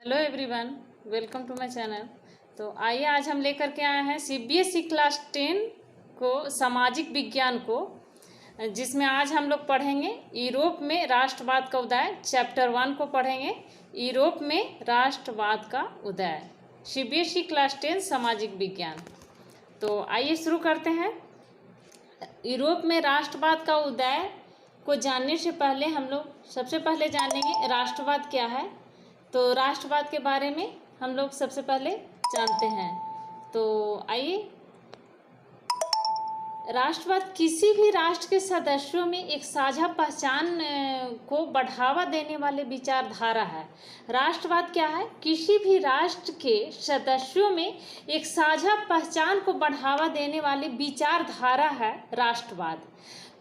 Hello everyone, welcome to my channel. तो आइए आज हम लेकर के आए हैं सीबीएसई क्लास 10 को सामाजिक विज्ञान को, जिसमें आज हम लोग पढ़ेंगे यूरोप में राष्ट्रवाद का उदय। चैप्टर 1 को पढ़ेंगे, यूरोप में राष्ट्रवाद का उदय। सीबीएसई क्लास 10 सामाजिक विज्ञान। तो आइए शुरू करते हैं। यूरोप में राष्ट्रवाद का उदय को जानने से पहले हम लोग सबसे पहले जानेंगे राष्ट्रवाद क्या है। तो राष्ट्रवाद के बारे में हम लोग सबसे पहले जानते हैं। तो आइए, राष्ट्रवाद किसी भी राष्ट्र के सदस्यों में एक साझा पहचान को बढ़ावा देने वाले विचारधारा है। राष्ट्रवाद क्या है? किसी भी राष्ट्र के सदस्यों में एक साझा पहचान को बढ़ावा देने वाली विचारधारा है राष्ट्रवाद।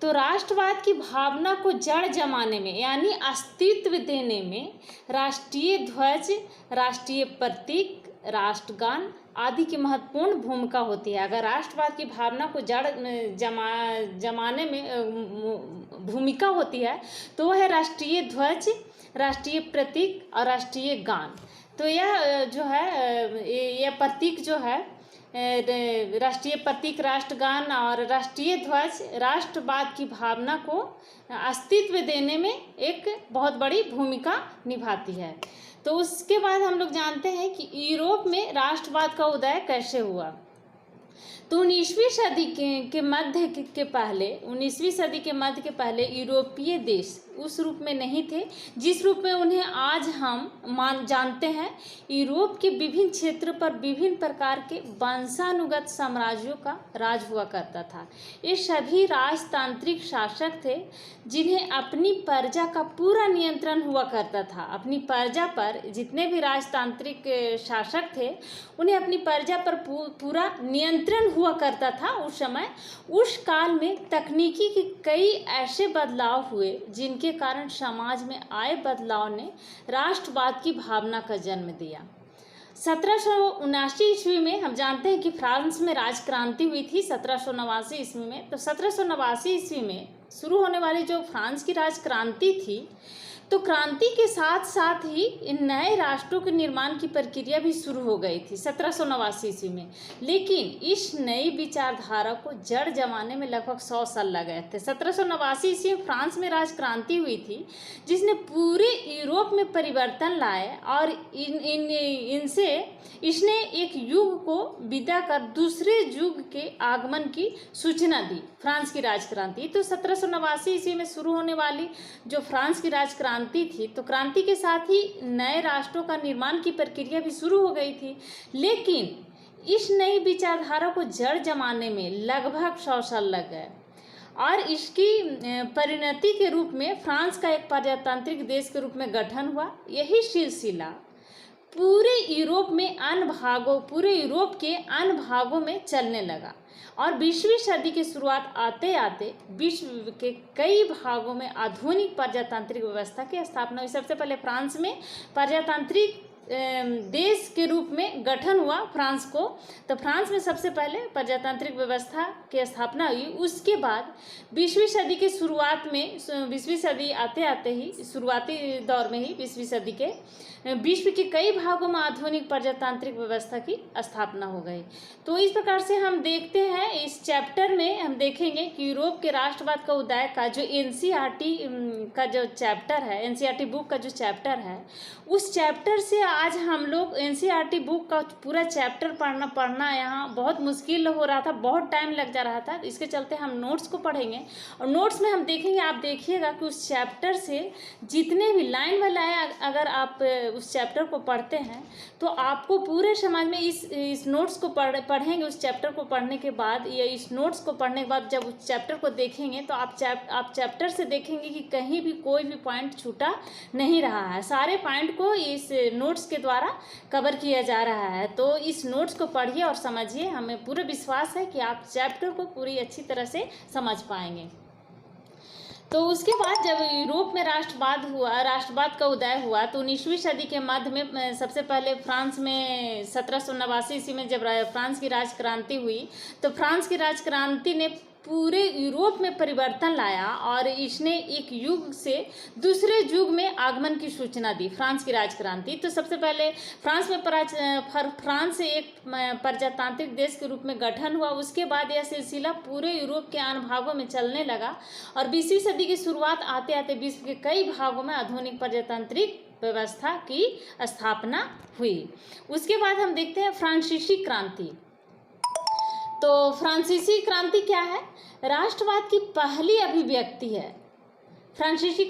तो राष्ट्रवाद की भावना को जड़ जमाने में यानी अस्तित्व देने में राष्ट्रीय ध्वज, राष्ट्रीय प्रतीक, राष्ट्रगान आदि की महत्वपूर्ण भूमिका होती है। अगर राष्ट्रवाद की भावना को जड़ जमाने में भूमिका होती है तो वह है राष्ट्रीय ध्वज, राष्ट्रीय प्रतीक और राष्ट्रीय गान। तो यह जो है यह प्रतीक जो है राष्ट्रीय प्रतीक, राष्ट्रगान और राष्ट्रीय ध्वज राष्ट्रवाद की भावना को अस्तित्व देने में एक बहुत बड़ी भूमिका निभाती है। तो उसके बाद हम लोग जानते हैं कि यूरोप में राष्ट्रवाद का उदय कैसे हुआ। तो 19वीं सदी के मध्य के मध्य के पहले यूरोपीय देश उस रूप में नहीं थे जिस रूप में उन्हें आज हम जानते हैं। यूरोप के विभिन्न क्षेत्र पर विभिन्न प्रकार के वंशानुगत साम्राज्यों का राज हुआ करता था। ये सभी राजतांत्रिक शासक थे जिन्हें अपनी प्रजा का पूरा नियंत्रण हुआ करता था। अपनी प्रजा पर जितने भी राजतांत्रिक शासक थे उन्हें अपनी प्रजा पर पूरा नियंत्रण हुआ करता था। उस समय उस काल में तकनीकी के कई ऐसे बदलाव हुए जिनके कारण समाज में आए बदलाव ने राष्ट्रवाद की भावना का जन्म दिया। 1779 ईस्वी में हम जानते हैं कि फ्रांस में राजक्रांति हुई थी 1789 ईस्वी में। तो 1789 ईस्वी में शुरू होने वाली जो फ्रांस की राजक्रांति थी, तो क्रांति के साथ साथ ही इन नए राष्ट्रों के निर्माण की प्रक्रिया भी शुरू हो गई थी 1789 ईस्वी में। लेकिन इस नई विचारधारा को जड़ जमाने में लगभग 100 साल लग गए थे। 1789 ईस्वी में फ्रांस में राजक्रांति हुई थी जिसने पूरे यूरोप में परिवर्तन लाए और इसने एक युग को विदा कर दूसरे युग के आगमन की सूचना दी। फ्रांस की राजक्रांति तो 1789 ईस्वी में शुरू होने वाली जो फ्रांस की राजक्रांति थी, तो क्रांति के साथ ही नए राष्ट्रों का निर्माण की प्रक्रिया भी शुरू हो गई थी। लेकिन इस नई विचारधारा को जड़ जमाने में लगभग 100 साल लग गए और इसकी परिणति के रूप में फ्रांस का एक प्रजातांत्रिक देश के रूप में गठन हुआ। यही सिलसिला पूरे यूरोप के अन्य भागों में चलने लगा और 20वीं सदी की शुरुआत आते आते विश्व के कई भागों में आधुनिक प्रजातांत्रिक व्यवस्था की स्थापना हुई। सबसे पहले फ्रांस में प्रजातांत्रिक देश के रूप में गठन हुआ फ्रांस को। तो फ्रांस में सबसे पहले प्रजातांत्रिक व्यवस्था की स्थापना हुई। उसके बाद 20वीं सदी के शुरुआत में 20वीं सदी आते आते ही शुरुआती दौर में ही 20वीं सदी के विश्व के कई भागों में आधुनिक प्रजातांत्रिक व्यवस्था की स्थापना हो गई। तो इस प्रकार से हम देखते हैं इस चैप्टर में हम देखेंगे कि यूरोप के राष्ट्रवाद का उदय का जो एनसीईआरटी का जो चैप्टर है, एनसीईआरटी बुक का जो चैप्टर है, उस चैप्टर से आज हम लोग एनसीईआरटी बुक का पूरा चैप्टर पढ़ना यहाँ बहुत मुश्किल हो रहा था, बहुत टाइम लग जा रहा था। इसके चलते हम नोट्स को पढ़ेंगे और नोट्स में हम देखेंगे, आप देखिएगा कि उस चैप्टर से जितने भी लाइन बाय लाइन अगर आप उस चैप्टर को पढ़ते हैं तो आपको पूरे समाज में इस नोट्स को पढ़ेंगे। उस चैप्टर को पढ़ने के बाद या इस नोट्स को पढ़ने के बाद जब उस चैप्टर को देखेंगे तो आप चैप्टर से देखेंगे कि कहीं भी कोई भी पॉइंट छूटा नहीं रहा है। सारे पॉइंट को इस नोट्स के द्वारा कवर किया जा रहा है। तो इस नोट्स को पढ़िए और समझिए। हमें पूरा विश्वास है कि आप चैप्टर को पूरी अच्छी तरह से समझ पाएंगे। तो उसके बाद जब यूरोप में राष्ट्रवाद का उदय हुआ तो 19वीं सदी के मध्य में सबसे पहले फ्रांस में 1789 ईस्वी में जब फ्रांस की राजक्रांति हुई तो फ्रांस की राजक्रांति ने पूरे यूरोप में परिवर्तन लाया और इसने एक युग से दूसरे युग में आगमन की सूचना दी, फ्रांस की राजक्रांति। तो सबसे पहले फ्रांस एक प्रजातांत्रिक देश के रूप में गठन हुआ। उसके बाद यह सिलसिला पूरे यूरोप के अन्य भागों में चलने लगा और 20वीं सदी की शुरुआत आते आते विश्व के कई भागों में आधुनिक प्रजातांत्रिक व्यवस्था की स्थापना हुई। उसके बाद हम देखते हैं फ्रांसीसी क्रांति। तो फ्रांसीसी क्रांति क्या है? राष्ट्रवाद की पहली अभिव्यक्ति है फ्रांसीसी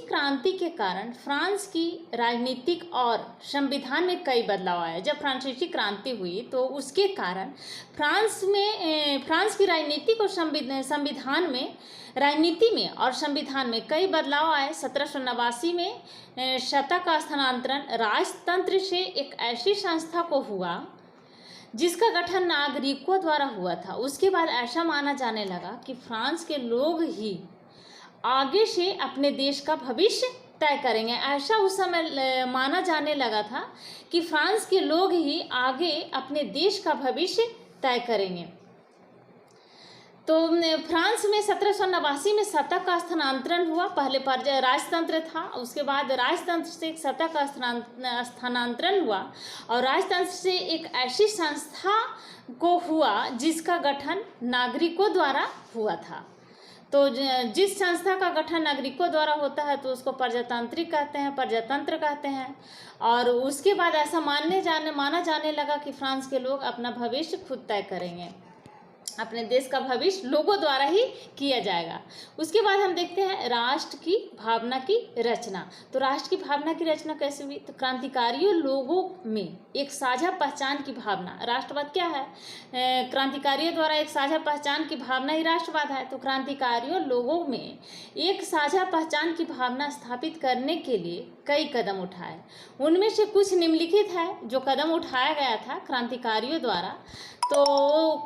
क्रांति के कारण फ्रांस की राजनीतिक और संविधान में कई बदलाव आए। जब फ्रांसीसी क्रांति हुई तो उसके कारण फ्रांस की राजनीतिक और राजनीति में और संविधान में कई बदलाव आए। 1789 में सत्ता का स्थानांतरण राजतंत्र से एक ऐसी संस्था को हुआ जिसका गठन नागरिकों द्वारा हुआ था। उसके बाद ऐसा माना जाने लगा कि फ्रांस के लोग ही आगे से अपने देश का भविष्य तय करेंगे। ऐसा उस समय माना जाने लगा था कि फ्रांस के लोग ही आगे अपने देश का भविष्य तय करेंगे। तो फ्रांस में 1789 में सत्ता का स्थानांतरण हुआ। पहले राजतंत्र था, उसके बाद राजतंत्र से एक सत्ता का स्थानांतरण हुआ और राजतंत्र से एक ऐसी संस्था को हुआ जिसका गठन नागरिकों द्वारा हुआ था। तो जिस संस्था का गठन नागरिकों द्वारा होता है तो उसको प्रजातांत्रिक कहते हैं, प्रजातंत्र कहते हैं। और उसके बाद ऐसा माना जाने लगा कि फ्रांस के लोग अपना भविष्य खुद तय करेंगे, अपने देश का भविष्य लोगों द्वारा ही किया जाएगा। उसके बाद हम देखते हैं राष्ट्र की भावना की रचना। तो राष्ट्र की भावना की रचना कैसे हुई? तो क्रांतिकारियों लोगों में एक साझा पहचान की भावना। राष्ट्रवाद क्या है? क्रांतिकारियों द्वारा एक साझा पहचान की भावना ही राष्ट्रवाद है। तो क्रांतिकारियों लोगों में एक साझा पहचान की भावना स्थापित करने के लिए कई कदम उठाए। उनमें से कुछ निम्नलिखित है जो कदम उठाया गया था क्रांतिकारियों द्वारा। तो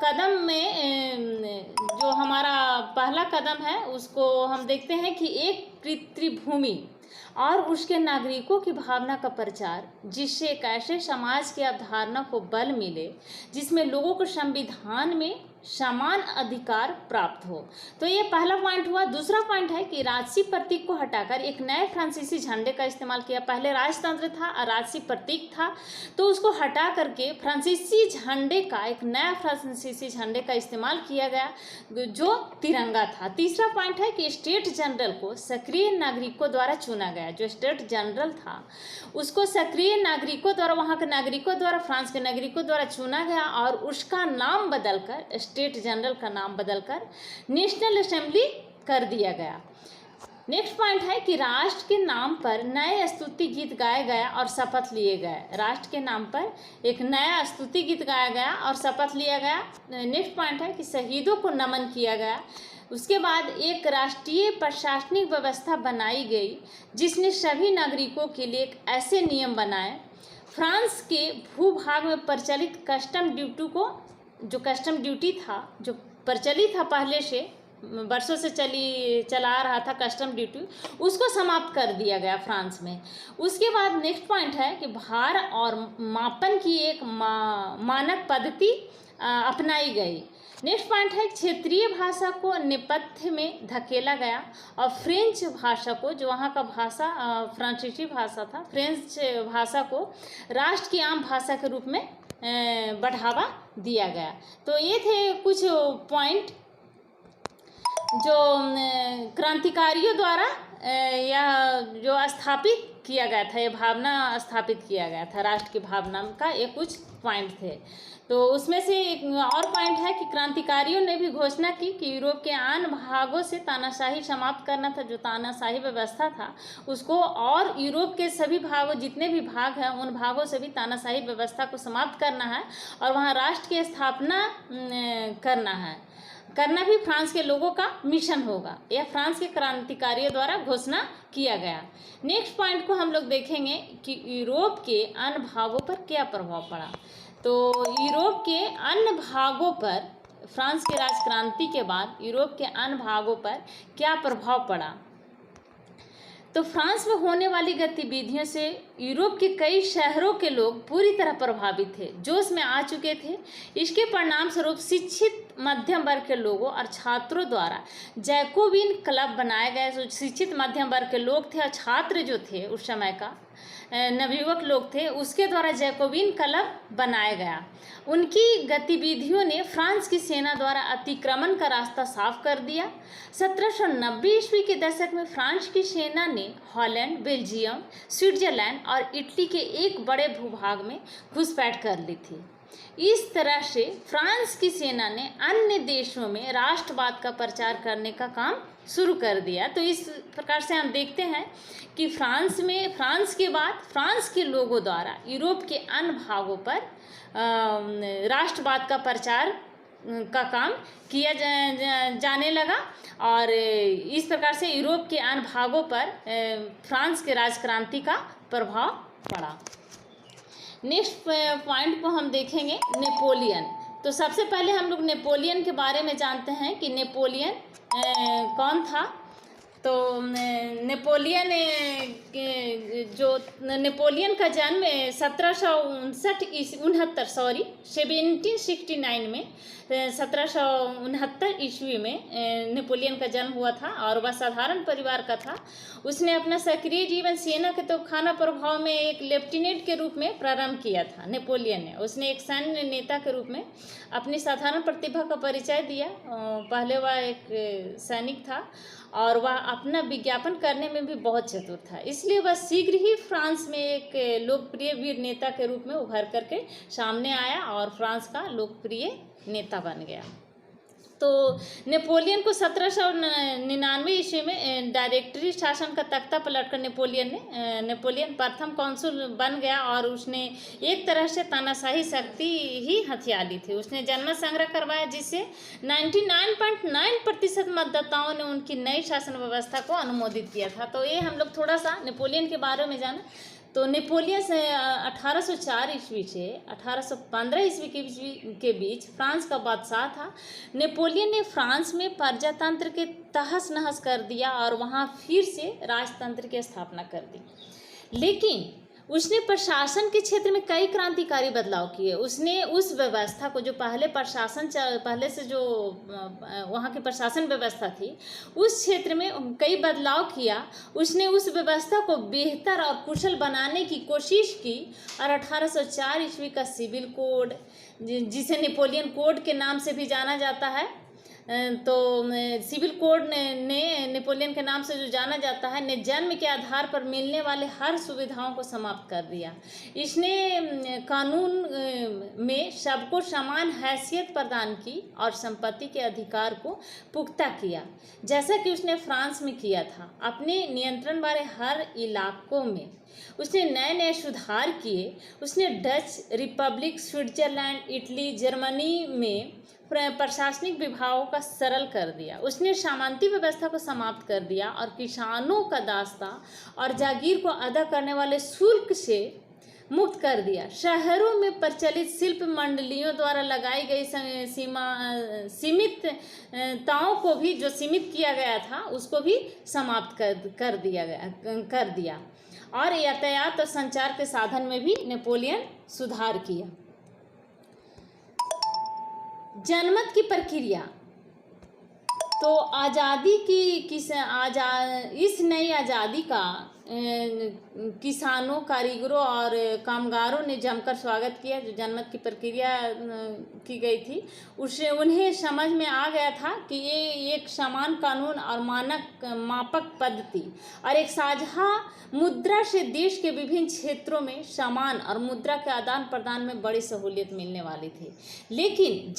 कदम में जो हमारा पहला कदम है उसको हम देखते हैं कि एक पितृभूमि और उसके नागरिकों की भावना का प्रचार, जिससे एक ऐसे समाज की अवधारणा को बल मिले जिसमें लोगों को संविधान में समान अधिकार प्राप्त हो। तो ये पहला पॉइंट हुआ। दूसरा पॉइंट है कि राजसी प्रतीक को हटाकर एक नए फ्रांसीसी झंडे का इस्तेमाल किया। पहले राजतंत्र था और राजसी प्रतीक था, तो उसको हटा करके फ्रांसीसी झंडे का एक नया फ्रांसीसी झंडे का इस्तेमाल किया गया जो तिरंगा था। तीसरा पॉइंट है कि स्टेट जनरल को सक्रिय नागरिकों द्वारा चुना गया। जो स्टेट जनरल था उसको सक्रिय नागरिकों द्वारा, वहाँ के नागरिकों द्वारा, फ्रांस के नागरिकों द्वारा चुना गया और उसका नाम बदलकर, स्टेट जनरल का नाम बदलकर नेशनल असेंबली कर दिया गया। नेक्स्ट पॉइंट है कि राष्ट्र के नाम पर नए स्तुति गीत गाए गए और शपथ लिए गए। राष्ट्र के नाम पर एक नया स्तुति गीत गाया गया और शपथ लिया गया। नेक्स्ट पॉइंट है कि शहीदों को नमन किया गया। उसके बाद एक राष्ट्रीय प्रशासनिक व्यवस्था बनाई गई जिसने सभी नागरिकों के लिए एक ऐसे नियम बनाए। फ्रांस के भूभाग में प्रचलित कस्टम ड्यूटी था, जो प्रचलित था पहले से, वर्षों से चला आ रहा था कस्टम ड्यूटी, उसको समाप्त कर दिया गया फ्रांस में। उसके बाद नेक्स्ट पॉइंट है कि भार और मापन की एक मानक पद्धति अपनाई गई। नेक्स्ट पॉइंट है क्षेत्रीय भाषा को नेपथ्य में धकेला गया और फ्रेंच भाषा को, जो वहाँ का भाषा फ्रांसीसी भाषा था, फ्रेंच भाषा को राष्ट्र की आम भाषा के रूप में बढ़ावा दिया गया। तो ये थे कुछ पॉइंट जो क्रांतिकारियों द्वारा या जो स्थापित किया गया था, ये भावना स्थापित किया गया था, राष्ट्र की भावना का ये कुछ पॉइंट थे। तो उसमें से एक और पॉइंट है कि क्रांतिकारियों ने भी घोषणा की कि यूरोप के अन्य भागों से तानाशाही समाप्त करना था। जो तानाशाही व्यवस्था था उसको, और यूरोप के सभी भागों, जितने भी भाग हैं उन भागों से भी तानाशाही व्यवस्था को समाप्त करना है और वहाँ राष्ट्र की स्थापना करना भी फ्रांस के लोगों का मिशन होगा। यह फ्रांस के क्रांतिकारियों द्वारा घोषणा किया गया। नेक्स्ट पॉइंट को हम लोग देखेंगे कि यूरोप के अन्य भागों पर क्या प्रभाव पड़ा। तो यूरोप के अन्य भागों पर, फ्रांस के राजक्रांति के बाद यूरोप के अन्य भागों पर क्या प्रभाव पड़ा। तो फ्रांस में होने वाली गतिविधियों से यूरोप के कई शहरों के लोग पूरी तरह प्रभावित थे, जोश में आ चुके थे। इसके परिणाम स्वरूप शिक्षित मध्यम वर्ग के लोगों और छात्रों द्वारा जैकोबिन क्लब बनाए गए। जो शिक्षित मध्यम वर्ग के लोग थे और छात्र जो थे उस समय का नवयुवक लोग थे, उसके द्वारा जैकोबिन क्लब बनाया गया। उनकी गतिविधियों ने फ्रांस की सेना द्वारा अतिक्रमण का रास्ता साफ कर दिया। 1790 ईस्वी के दशक में फ्रांस की सेना ने हॉलैंड, बेल्जियम, स्विट्जरलैंड और इटली के एक बड़े भूभाग में घुसपैठ कर ली थी। इस तरह से फ्रांस की सेना ने अन्य देशों में राष्ट्रवाद का प्रचार करने का काम शुरू कर दिया। तो इस प्रकार से हम देखते हैं कि फ्रांस के बाद फ्रांस के लोगों द्वारा यूरोप के अन्य भागों पर राष्ट्रवाद का प्रचार का काम किया जाने लगा और इस प्रकार से यूरोप के अन्य भागों पर फ्रांस के राजक्रांति का प्रभाव पड़ा। नेक्स्ट पॉइंट को हम देखेंगे नेपोलियन। तो सबसे पहले हम लोग नेपोलियन के बारे में जानते हैं कि नेपोलियन कौन था। तो नेपोलियन का जन्म 1769 में 1769 ईस्वी में नेपोलियन का जन्म हुआ था और वह साधारण परिवार का था। उसने अपना सक्रिय जीवन सेना के तोपखाना प्रभाव में एक लेफ्टिनेंट के रूप में प्रारंभ किया था। नेपोलियन ने उसने एक सैन्य नेता के रूप में अपनी साधारण प्रतिभा का परिचय दिया। पहले वह एक सैनिक था और वह अपना विज्ञापन करने में भी बहुत चतुर था, इसलिए वह शीघ्र ही फ्रांस में एक लोकप्रिय वीर नेता के रूप में उभर करके सामने आया और फ्रांस का लोकप्रिय नेता बन गया। तो नेपोलियन को 1799 ईस्वी में डायरेक्टरी शासन का तख्ता पलटकर नेपोलियन प्रथम कौंसुल बन गया और उसने एक तरह से तानाशाही शक्ति ही हथिया ली थी। उसने जनमत संग्रह करवाया जिससे 99.9% मतदाताओं ने उनकी नई शासन व्यवस्था को अनुमोदित किया था। तो ये हम लोग थोड़ा सा नेपोलियन के बारे में जाना। तो नेपोलियन से 1804 ईस्वी से 1815 ईस्वी के बीच फ्रांस का बादशाह था। नेपोलियन ने फ्रांस में प्रजातंत्र के तहस नहस कर दिया और वहां फिर से राजतंत्र की स्थापना कर दी, लेकिन उसने प्रशासन के क्षेत्र में कई क्रांतिकारी बदलाव किए। उसने उस व्यवस्था को जो पहले से जो वहाँ की प्रशासन व्यवस्था थी उस क्षेत्र में कई बदलाव किया। उसने उस व्यवस्था को बेहतर और कुशल बनाने की कोशिश की और 1804 ईस्वी का सिविल कोड, जिसे नेपोलियन कोड के नाम से भी जाना जाता है, तो सिविल कोड ने नेपोलियन के नाम से जो जाना जाता है, ने जन्म के आधार पर मिलने वाले हर सुविधाओं को समाप्त कर दिया। इसने कानून में सबको समान हैसियत प्रदान की और संपत्ति के अधिकार को पुख्ता किया, जैसा कि उसने फ्रांस में किया था। अपने नियंत्रण वाले हर इलाकों में उसने नए नए सुधार किए। उसने Dutch Republic, Switzerland, Italy, Germany में प्रशासनिक विभागों का सरल कर दिया। उसने सामंती व्यवस्था को समाप्त कर दिया और किसानों का दास्ता और जागीर को अदा करने वाले शुल्क से मुक्त कर दिया। शहरों में प्रचलित शिल्प मंडलियों द्वारा लगाई गई सीमितताओं को भी, जो सीमित किया गया था, उसको भी समाप्त कर दिया और यातायात और संचार के साधन में भी नेपोलियन सुधार किया। जनमत की प्रक्रिया। तो इस नई आज़ादी का किसानों, कारीगरों और कामगारों ने जमकर स्वागत किया। जो जनमत की प्रक्रिया की गई थी उससे उन्हें समझ में आ गया था कि ये एक समान कानून और मानक मापक पद्धति और एक साझा मुद्रा से देश के विभिन्न क्षेत्रों में सामान और मुद्रा के आदान प्रदान में बड़ी सहूलियत मिलने वाली थी। लेकिन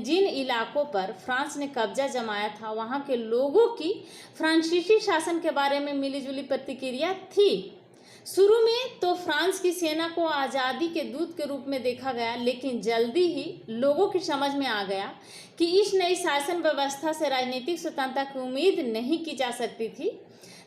जिन इलाकों पर फ्रांस ने कब्जा जमाया था वहाँ के लोगों की फ्रांसीसी शासन के बारे में मिलीजुली प्रतिक्रिया थी। शुरू में तो फ्रांस की सेना को आज़ादी के दूत के रूप में देखा गया, लेकिन जल्दी ही लोगों की समझ में आ गया कि इस नई शासन व्यवस्था से राजनीतिक स्वतंत्रता की उम्मीद नहीं की जा सकती थी।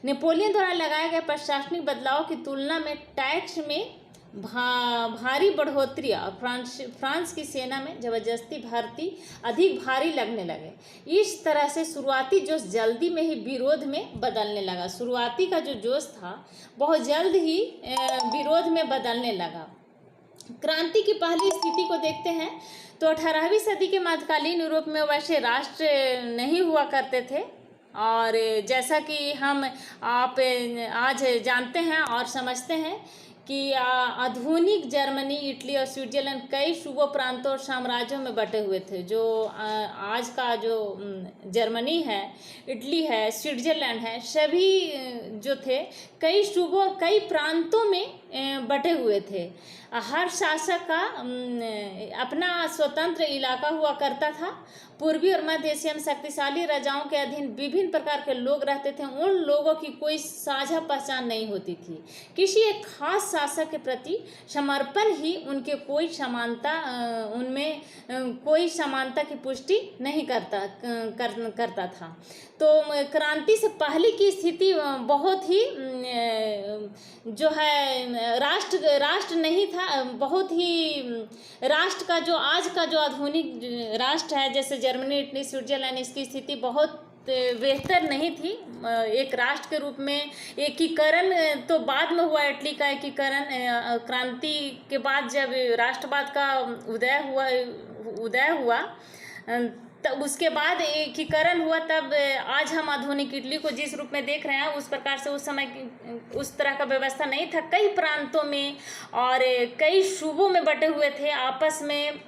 नेपोलियन द्वारा लगाए गए प्रशासनिक बदलाव की तुलना में टैक्स में भारी बढ़ोतरी और फ्रांस की सेना में ज़बरदस्ती भर्ती अधिक भारी लगने लगे। इस तरह से शुरुआती जोश जल्दी में ही विरोध में बदलने लगा। शुरुआती का जो जोश था बहुत जल्द ही विरोध में बदलने लगा। क्रांति की पहली स्थिति को देखते हैं तो 18वीं सदी के मध्यकालीन यूरोप में वैसे राष्ट्र नहीं हुआ करते थे, और जैसा कि हम आप आज जानते हैं और समझते हैं कि आधुनिक जर्मनी, इटली और स्विट्जरलैंड कई सूबों, प्रांतों और साम्राज्यों में बटे हुए थे। जो आज का जो जर्मनी है, इटली है, स्विट्जरलैंड है, सभी जो थे कई सूबों, कई प्रांतों में बटे हुए थे। हर शासक का अपना स्वतंत्र इलाका हुआ करता था। पूर्वी और मध्य एशिया में शक्तिशाली राजाओं के अधीन विभिन्न प्रकार के लोग रहते थे। उन लोगों की कोई साझा पहचान नहीं होती थी। किसी एक खास शासक के प्रति समर्पण ही उनके कोई समानता उनमें कोई समानता की पुष्टि नहीं करता था। तो क्रांति से पहले की स्थिति बहुत ही जो है राष्ट्र नहीं था। बहुत ही राष्ट्र का जो आज का जो आधुनिक राष्ट्र है, जैसे जर्मनी, इटली, स्विट्जरलैंड, इसकी स्थिति बहुत बेहतर नहीं थी। एक राष्ट्र के रूप में एकीकरण तो बाद में हुआ। इटली का एकीकरण क्रांति के बाद जब राष्ट्रवाद का उदय हुआ तब उसके बाद एकीकरण हुआ। तब आज हम आधुनिक इटली को जिस रूप में देख रहे हैं उस प्रकार से उस समय उस तरह का व्यवस्था नहीं था। कई प्रांतों में और कई सूबों में बटे हुए थे। आपस में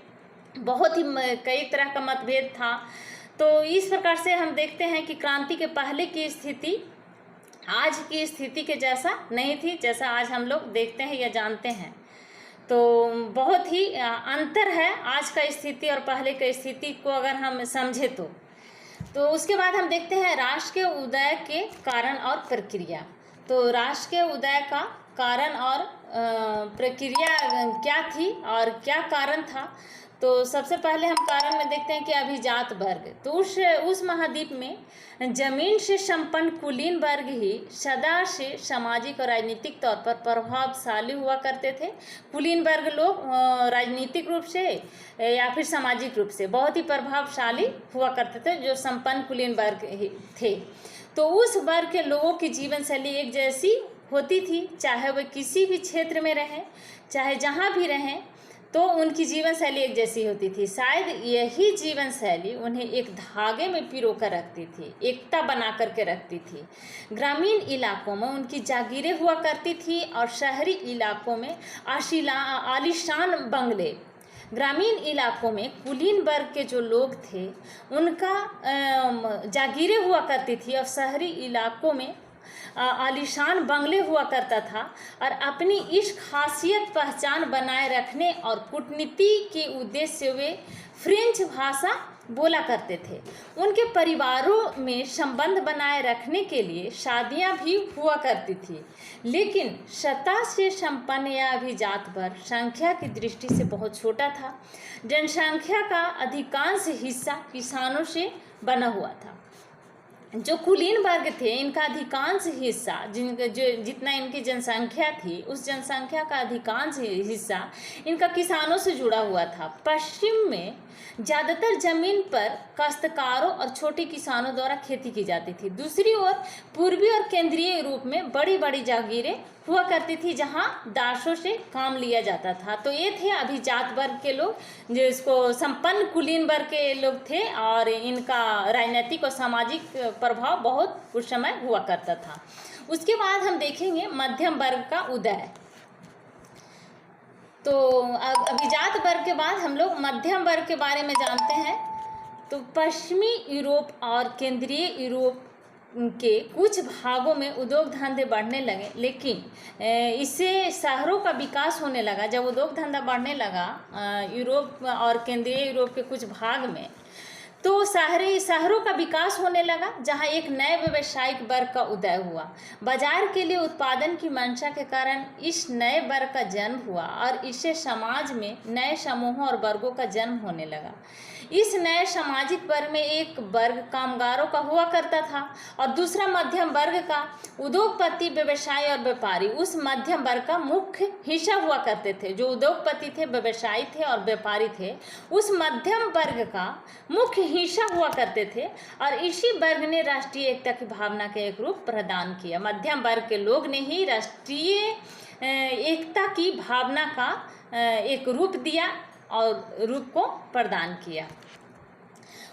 बहुत ही कई तरह का मतभेद था। तो इस प्रकार से हम देखते हैं कि क्रांति के पहले की स्थिति आज की स्थिति के जैसा नहीं थी, जैसा आज हम लोग देखते हैं या जानते हैं। तो बहुत ही अंतर है आज का स्थिति और पहले की स्थिति को अगर हम समझे तो उसके बाद हम देखते हैं राष्ट्र के उदय के कारण और प्रक्रिया। तो राष्ट्र के उदय का कारण और प्रक्रिया क्या थी और क्या कारण था। तो सबसे पहले हम कारण में देखते हैं कि अभिजात वर्ग। तो उस महाद्वीप में जमीन से संपन्न कुलीन वर्ग ही सदा से सामाजिक और राजनीतिक तौर पर प्रभावशाली हुआ करते थे। कुलीन वर्ग लोग राजनीतिक रूप से या फिर सामाजिक रूप से बहुत ही प्रभावशाली हुआ करते थे, जो संपन्न कुलीन वर्ग थे। तो उस वर्ग के लोगों की जीवन शैली एक जैसी होती थी, चाहे वे किसी भी क्षेत्र में रहें, चाहे जहाँ भी रहें, तो उनकी जीवन शैली एक जैसी होती थी। शायद यही जीवन शैली उन्हें एक धागे में पिरो कर रखती थी, एकता बना करके रखती थी। ग्रामीण इलाकों में उनकी जागीरें हुआ करती थी और शहरी इलाकों में आलीशान बंगले। ग्रामीण इलाकों में कुलीन वर्ग के जो लोग थे उनका जागीरें हुआ करती थी और शहरी इलाकों में आलीशान बंगले हुआ करता था। और अपनी इस खासियत पहचान बनाए रखने और कूटनीति के उद्देश्य वे फ्रेंच भाषा बोला करते थे। उनके परिवारों में संबंध बनाए रखने के लिए शादियां भी हुआ करती थी। लेकिन सत्ता से संपन्न या अभिजात वर्ग संख्या की दृष्टि से बहुत छोटा था। जनसंख्या का अधिकांश हिस्सा किसानों से बना हुआ था। जो कुलीन वर्ग थे इनका अधिकांश हिस्सा जितना इनकी जनसंख्या थी उस जनसंख्या का अधिकांश हिस्सा इनका किसानों से जुड़ा हुआ था। पश्चिम में ज़्यादातर जमीन पर काश्तकारों और छोटे किसानों द्वारा खेती की जाती थी। दूसरी ओर पूर्वी और केंद्रीय यूरोप में बड़ी बड़ी जागीरें हुआ करती थी जहां दासों से काम लिया जाता था। तो ये थे अभिजात वर्ग के लोग, जिसको संपन्न कुलीन वर्ग के लोग थे और इनका राजनीतिक और सामाजिक प्रभाव बहुत उस समय हुआ करता था। उसके बाद हम देखेंगे मध्यम वर्ग का उदय। तो अभिजात वर्ग के बाद हम लोग मध्यम वर्ग के बारे में जानते हैं। तो पश्चिमी यूरोप और केंद्रीय यूरोप के कुछ भागों में उद्योग धंधे बढ़ने लगे, लेकिन इससे शहरों का विकास होने लगा। जब उद्योग धंधा बढ़ने लगा यूरोप और केंद्रीय यूरोप के कुछ भाग में, तो शहरों का विकास होने लगा जहां एक नए व्यावसायिक वर्ग का उदय हुआ। बाजार के लिए उत्पादन की मंशा के कारण इस नए वर्ग का जन्म हुआ और इससे समाज में नए समूहों और वर्गों का जन्म होने लगा। इस नए सामाजिक वर्ग में एक वर्ग कामगारों का हुआ करता था और दूसरा मध्यम वर्ग का उद्योगपति, व्यवसायी और व्यापारी। उस मध्यम वर्ग का मुख्य हिस्सा हुआ करते थे। जो उद्योगपति थे, व्यवसायी थे और व्यापारी थे, उस मध्यम वर्ग का मुख्य हिस्सा हुआ करते थे और इसी वर्ग ने राष्ट्रीय एकता की भावना का एक रूप प्रदान किया। मध्यम वर्ग के लोग ने ही राष्ट्रीय एकता की भावना का एक रूप दिया और रूप को प्रदान किया।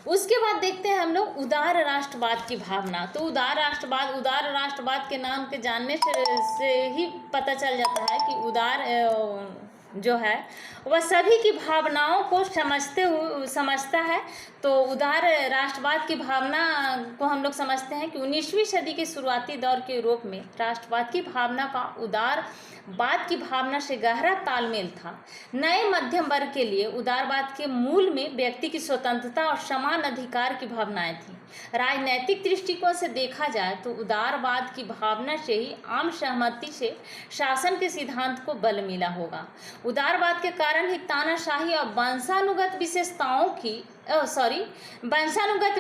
उसके बाद देखते हैं हम लोग उदार राष्ट्रवाद की भावना। तो उदार राष्ट्रवाद के नाम के जानने से ही पता चल जाता है कि उदार जो है वह सभी की भावनाओं को समझता है। तो उदार राष्ट्रवाद की भावना को हम लोग समझते हैं कि 19वीं सदी के शुरुआती दौर के यूरोप में राष्ट्रवाद की भावना का उदारवाद की भावना से गहरा तालमेल था। नए मध्यम वर्ग के लिए उदारवाद के मूल में व्यक्ति की स्वतंत्रता और समान अधिकार की भावनाएं थी। राजनैतिक दृष्टिकोण से देखा जाए तो उदारवाद की भावना से ही आम सहमति से शासन के सिद्धांत को बल मिला होगा। उदारवाद के कारण ही तानाशाही और वंशानुगत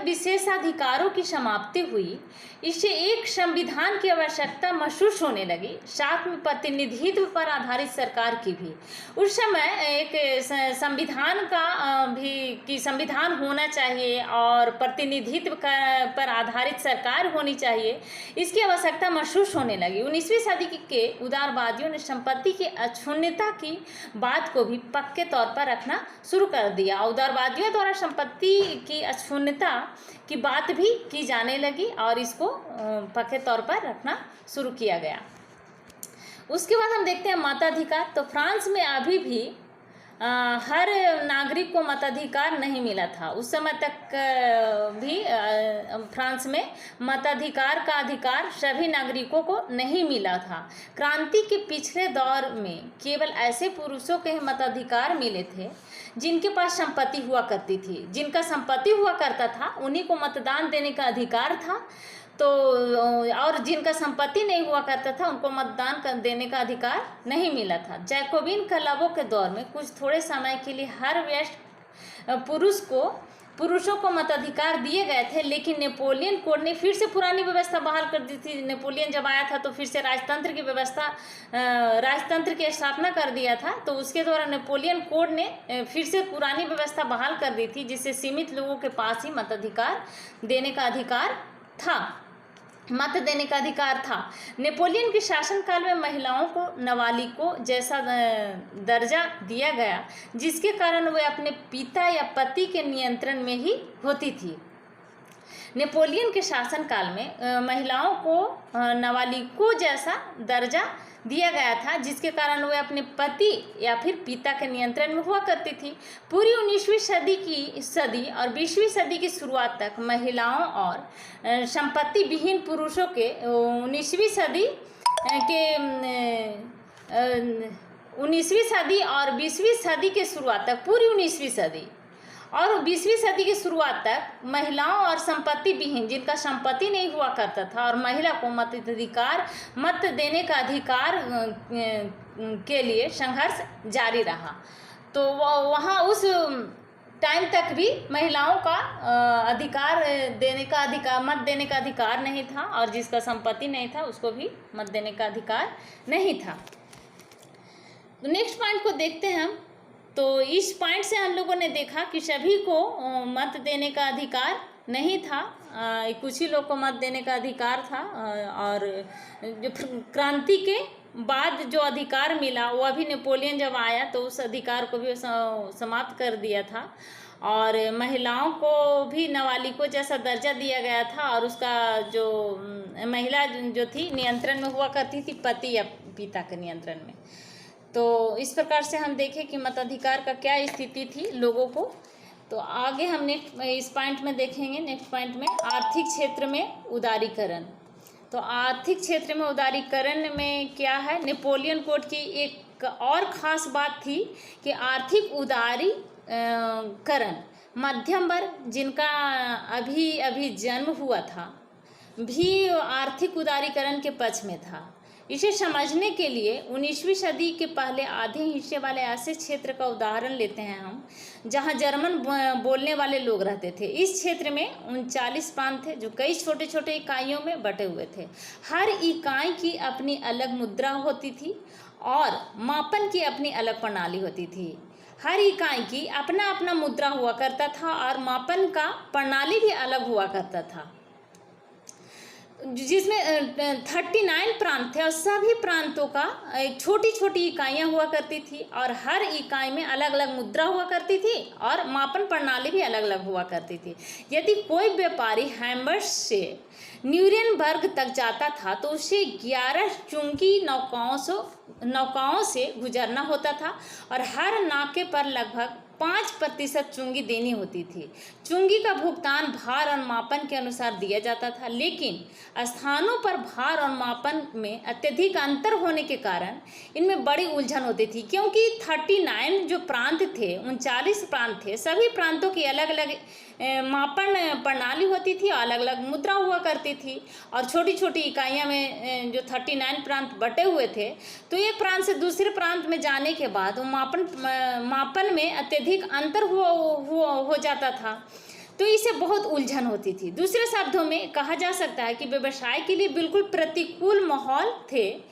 विशेषाधिकारों की समाप्ति हुई। इससे एक संविधान की आवश्यकता महसूस होने लगी, साथ में प्रतिनिधित्व पर आधारित सरकार की भी। उस समय एक संविधान होना चाहिए और प्रतिनिधित्व पर आधारित सरकार होनी चाहिए, इसकी आवश्यकता महसूस होने लगी। 19वीं सदी के उदारवादियों ने संपत्ति की अक्षुण्णता की बात को भी पक्के तौर पर रखना शुरू कर दिया। उदारवादियों द्वारा संपत्ति की अक्षुण्णता की बात भी की जाने लगी और इसको पक्के तौर पर रखना शुरू किया गया। उसके बाद हम देखते हैं मताधिकार। तो फ्रांस में अभी भी हर नागरिक को मताधिकार नहीं मिला था। उस समय तक भी फ्रांस में मताधिकार का अधिकार सभी नागरिकों को नहीं मिला था। क्रांति के पिछले दौर में केवल ऐसे पुरुषों के मताधिकार मिले थे जिनके पास संपत्ति हुआ करती थी। जिनका संपत्ति हुआ करता था उन्हीं को मतदान देने का अधिकार था। तो और जिनका संपत्ति नहीं हुआ करता था उनको मतदान देने का अधिकार नहीं मिला था। जैकोबिन क्लबों के दौर में कुछ थोड़े समय के लिए हर वयस्क पुरुषों को मताधिकार दिए गए थे, लेकिन नेपोलियन कोड ने फिर से पुरानी व्यवस्था बहाल कर दी थी। नेपोलियन जब आया था तो फिर से राजतंत्र की स्थापना कर दिया था। तो उसके द्वारा नेपोलियन कोड ने फिर से पुरानी व्यवस्था बहाल कर दी थी, जिससे सीमित लोगों के पास ही मताधिकार देने का अधिकार था। नेपोलियन के शासनकाल में महिलाओं को नाबालिगों जैसा दर्जा दिया गया, जिसके कारण वे अपने पिता या पति के नियंत्रण में ही होती थी। नेपोलियन के शासनकाल में महिलाओं को नाबालिगों जैसा दर्जा दिया गया था, जिसके कारण वे अपने पति या फिर पिता के नियंत्रण में हुआ करती थी। पूरी 19वीं सदी और 20वीं सदी की शुरुआत तक महिलाओं और संपत्ति विहीन पुरुषों के 19वीं सदी और 20वीं सदी के शुरुआत तक पूरी 19वीं सदी और 20वीं सदी की शुरुआत तक महिलाओं और संपत्ति विहीन, जिनका संपत्ति नहीं हुआ करता था, और महिला को मत देने का अधिकार के लिए संघर्ष जारी रहा। तो वहाँ उस टाइम तक भी महिलाओं का मत देने का अधिकार नहीं था, और जिसका संपत्ति नहीं था उसको भी मत देने का अधिकार नहीं था। तो नेक्स्ट पॉइंट को देखते हैं हम। तो इस पॉइंट से हम लोगों ने देखा कि सभी को मत देने का अधिकार नहीं था, कुछ ही लोग को मत देने का अधिकार था, और जो क्रांति के बाद जो अधिकार मिला वो अभी नेपोलियन जब आया तो उस अधिकार को भी समाप्त कर दिया था, और महिलाओं को भी नाबालिगों जैसा दर्जा दिया गया था, और उसका जो महिला जो थी नियंत्रण में हुआ करती थी पति या पिता के नियंत्रण में। तो इस प्रकार से हम देखें कि मताधिकार का क्या स्थिति थी लोगों को। तो आगे हम इस पॉइंट में देखेंगे। नेक्स्ट पॉइंट में आर्थिक क्षेत्र में उदारीकरण। तो आर्थिक क्षेत्र में उदारीकरण में क्या है, नेपोलियन कोड की एक और ख़ास बात थी कि आर्थिक उदारीकरण मध्यम वर्ग जिनका अभी जन्म हुआ था भी आर्थिक उदारीकरण के पक्ष में था। इसे समझने के लिए 19वीं सदी के पहले आधे हिस्से वाले ऐसे क्षेत्र का उदाहरण लेते हैं हम, जहां जर्मन बोलने वाले लोग रहते थे। इस क्षेत्र में 39 प्रांत थे जो कई छोटे छोटे इकाइयों में बटे हुए थे। हर इकाई की अपनी अलग मुद्रा होती थी और मापन की अपनी अलग प्रणाली होती थी। हर इकाई की अपना अपना मुद्रा हुआ करता था और मापन का प्रणाली भी अलग हुआ करता था, जिसमें 39 प्रांत थे और सभी प्रांतों का एक छोटी छोटी इकाइयाँ हुआ करती थी और हर इकाई में अलग अलग मुद्रा हुआ करती थी और मापन प्रणाली भी अलग अलग हुआ करती थी। यदि कोई व्यापारी हैम्बर्ग से न्यूरेमबर्ग तक जाता था तो उसे 11 चुंगी नौकाओं से गुजरना होता था और हर नाके पर लगभग 5% चुंगी देनी होती थी। चुंगी का भुगतान भार और मापन के अनुसार दिया जाता था, लेकिन स्थानों पर भार और मापन में अत्यधिक अंतर होने के कारण इनमें बड़ी उलझन होती थी, क्योंकि 39 जो प्रांत थे, 39 प्रांत थे, सभी प्रांतों की अलग अलग मापन प्रणाली होती थी, अलग अलग मुद्रा हुआ करती थी और छोटी छोटी इकाइयाँ में जो 39 प्रांत बटे हुए थे, तो एक प्रांत से दूसरे प्रांत में जाने के बाद वो मापन में अत्यधिक अंतर हो जाता था, तो इसे बहुत उलझन होती थी। दूसरे शब्दों में कहा जा सकता है कि व्यवसाय के लिए बिल्कुल प्रतिकूल माहौल थे,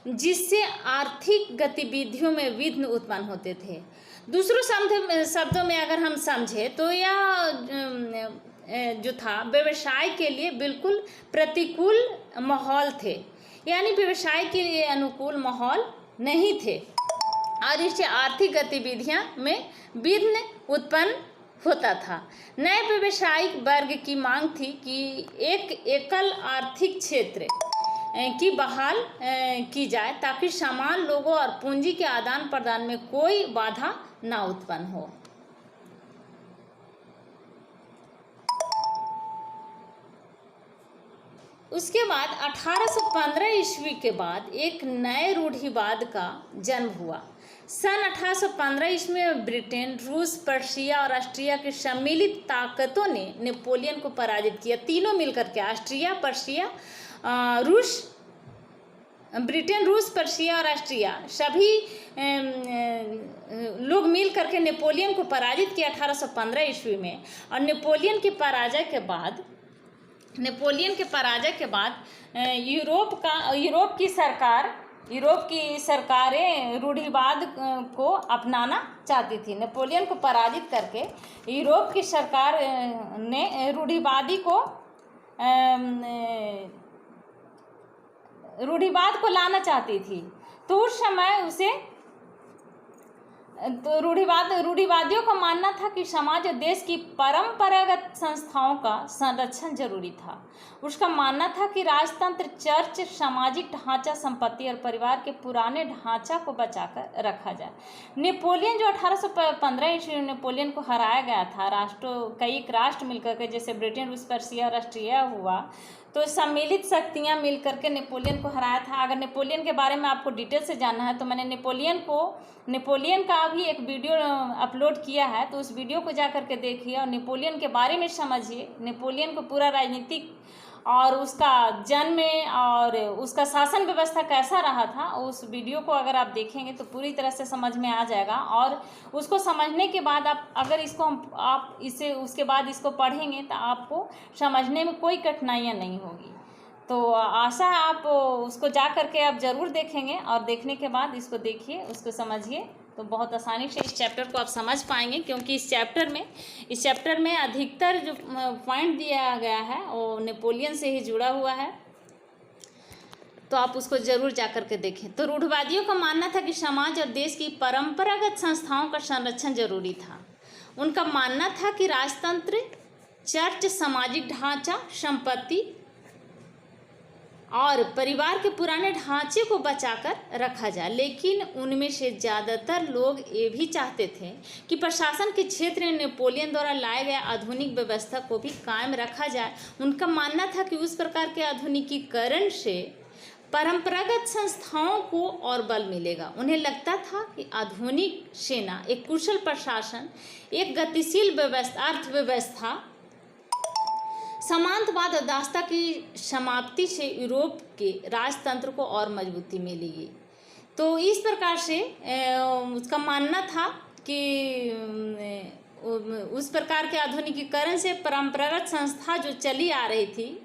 जिससे आर्थिक गतिविधियों में विघ्न उत्पन्न होते थे। दूसरों शब्दों में अगर हम समझें तो यह जो था व्यवसाय के लिए बिल्कुल प्रतिकूल माहौल थे, यानी व्यवसाय के लिए अनुकूल माहौल नहीं थे और इससे आर्थिक गतिविधियां में विघ्न उत्पन्न होता था। नए व्यवसायिक वर्ग की मांग थी कि एक एकल आर्थिक क्षेत्र की बहाल की जाए ताकि समान लोगों और पूंजी के आदान प्रदान में कोई बाधा ना उत्पन्न हो। उसके बाद 1815 ईस्वी के बाद एक नए रूढ़िवाद का जन्म हुआ। सन 1815 ईस्वी में ब्रिटेन, रूस, पर्शिया और ऑस्ट्रिया की सम्मिलित ताकतों ने नेपोलियन को पराजित किया। तीनों मिलकर के, ऑस्ट्रिया, पर्शिया, ब्रिटेन, रूस, पर्शिया और ऑस्ट्रिया, सभी लोग मिल करके नेपोलियन को पराजित किया 1815 ईस्वी में। और नेपोलियन की पराजय के बाद यूरोप की सरकारें रूढ़िवाद को अपनाना चाहती थी। नेपोलियन को पराजित करके यूरोप की सरकार ने रूढ़िवाद को लाना चाहती थी। तो उस समय रूढ़िवादियों का मानना था कि समाज और देश की परंपरागत संस्थाओं का संरक्षण जरूरी था। उसका मानना था कि राजतंत्र, चर्च, सामाजिक ढांचा, संपत्ति और परिवार के पुराने ढांचा को बचाकर रखा जाए। नेपोलियन जो 1815 ईस्वी में नेपोलियन को हराया गया था, कई राष्ट्र मिलकर के, जैसे ब्रिटेन, रूस, पर्शिया और ऑस्ट्रिया हुआ, तो सम्मिलित शक्तियां मिलकर के नेपोलियन को हराया था। अगर नेपोलियन के बारे में आपको डिटेल से जानना है तो मैंने नेपोलियन का भी एक वीडियो अपलोड किया है, तो उस वीडियो को जा करके देखिए और नेपोलियन के बारे में समझिए। नेपोलियन को पूरा राजनीतिक और उसका जन्म और उसका शासन व्यवस्था कैसा रहा था, उस वीडियो को अगर आप देखेंगे तो पूरी तरह से समझ में आ जाएगा। और उसको समझने के बाद उसके बाद इसको पढ़ेंगे तो आपको समझने में कोई कठिनाइयाँ नहीं होगी। तो आशा है आप उसको जा करके आप ज़रूर देखेंगे और देखने के बाद इसको देखिए, उसको समझिए, तो बहुत आसानी से इस चैप्टर को आप समझ पाएंगे, क्योंकि इस चैप्टर में अधिकतर जो पॉइंट दिया गया है वो नेपोलियन से ही जुड़ा हुआ है, तो आप उसको ज़रूर जा कर के देखें। तो रूढ़िवादियों का मानना था कि समाज और देश की परंपरागत संस्थाओं का संरक्षण जरूरी था। उनका मानना था कि राजतंत्र, चर्च, सामाजिक ढांचा, संपत्ति और परिवार के पुराने ढांचे को बचाकर रखा जाए। लेकिन उनमें से ज़्यादातर लोग ये भी चाहते थे कि प्रशासन के क्षेत्र में नेपोलियन द्वारा लाए गए आधुनिक व्यवस्था को भी कायम रखा जाए। उनका मानना था कि उस प्रकार के आधुनिकीकरण से परंपरागत संस्थाओं को और बल मिलेगा। उन्हें लगता था कि आधुनिक सेना, एक कुशल प्रशासन, एक गतिशील अर्थव्यवस्था, सामंतवाद और दासता की समाप्ति से यूरोप के राजतंत्र को और मजबूती मिलेगी। तो इस प्रकार से उसका मानना था कि उस प्रकार के आधुनिकीकरण से परंपरागत संस्था जो चली आ रही थी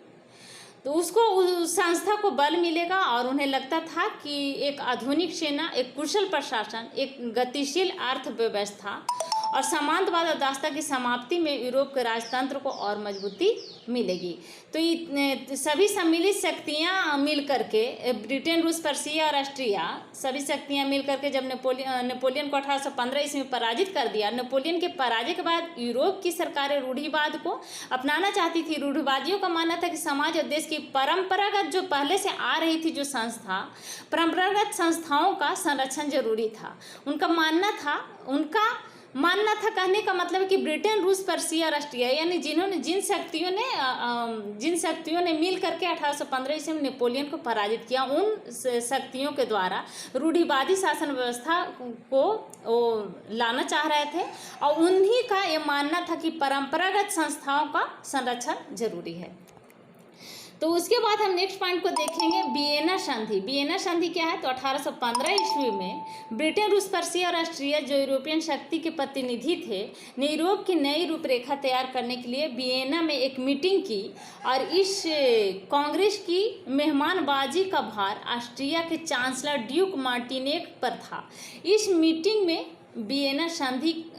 तो उसको उस संस्था को बल मिलेगा और उन्हें लगता था कि एक आधुनिक सेना, एक कुशल प्रशासन, एक गतिशील अर्थव्यवस्था और सामंतवाद और दासता की समाप्ति में यूरोप के राजतंत्र को और मजबूती मिलेगी। तो ये सभी सम्मिलित शक्तियाँ मिल करके, ब्रिटेन, रूस, पर्शिया और ऑस्ट्रिया, सभी शक्तियाँ मिल करके जब नेपोलियन को 1815 ईस्वी में पराजित कर दिया। नेपोलियन के पराजय के बाद यूरोप की सरकारें रूढ़िवाद को अपनाना चाहती थी। रूढ़िवादियों का मानना था कि समाज और देश की परंपरागत जो पहले से आ रही थी जो संस्था, परंपरागत संस्थाओं का संरक्षण जरूरी था। उनका मानना था कहने का मतलब है कि ब्रिटेन, रूस, पर्शिया और ऑस्ट्रिया यानी जिन शक्तियों ने मिल करके 1815 ईस्वी में नेपोलियन को पराजित किया, उन शक्तियों के द्वारा रूढ़िवादी शासन व्यवस्था को लाना चाह रहे थे और उन्हीं का ये मानना था कि परंपरागत संस्थाओं का संरक्षण जरूरी है। तो उसके बाद हम नेक्स्ट पॉइंट को देखेंगे, वियना संधि। वियना संधि क्या है? तो 1815 ईस्वी में ब्रिटेन, रूस, पर्शिया और ऑस्ट्रिया जो यूरोपियन शक्ति के प्रतिनिधि थे ने यूरोप की नई रूपरेखा तैयार करने के लिए वियना में एक मीटिंग की और इस कांग्रेस की मेहमानबाजी का भार ऑस्ट्रिया के चांसलर ड्यूक मार्टिनेक पर था। इस मीटिंग में वियना संधि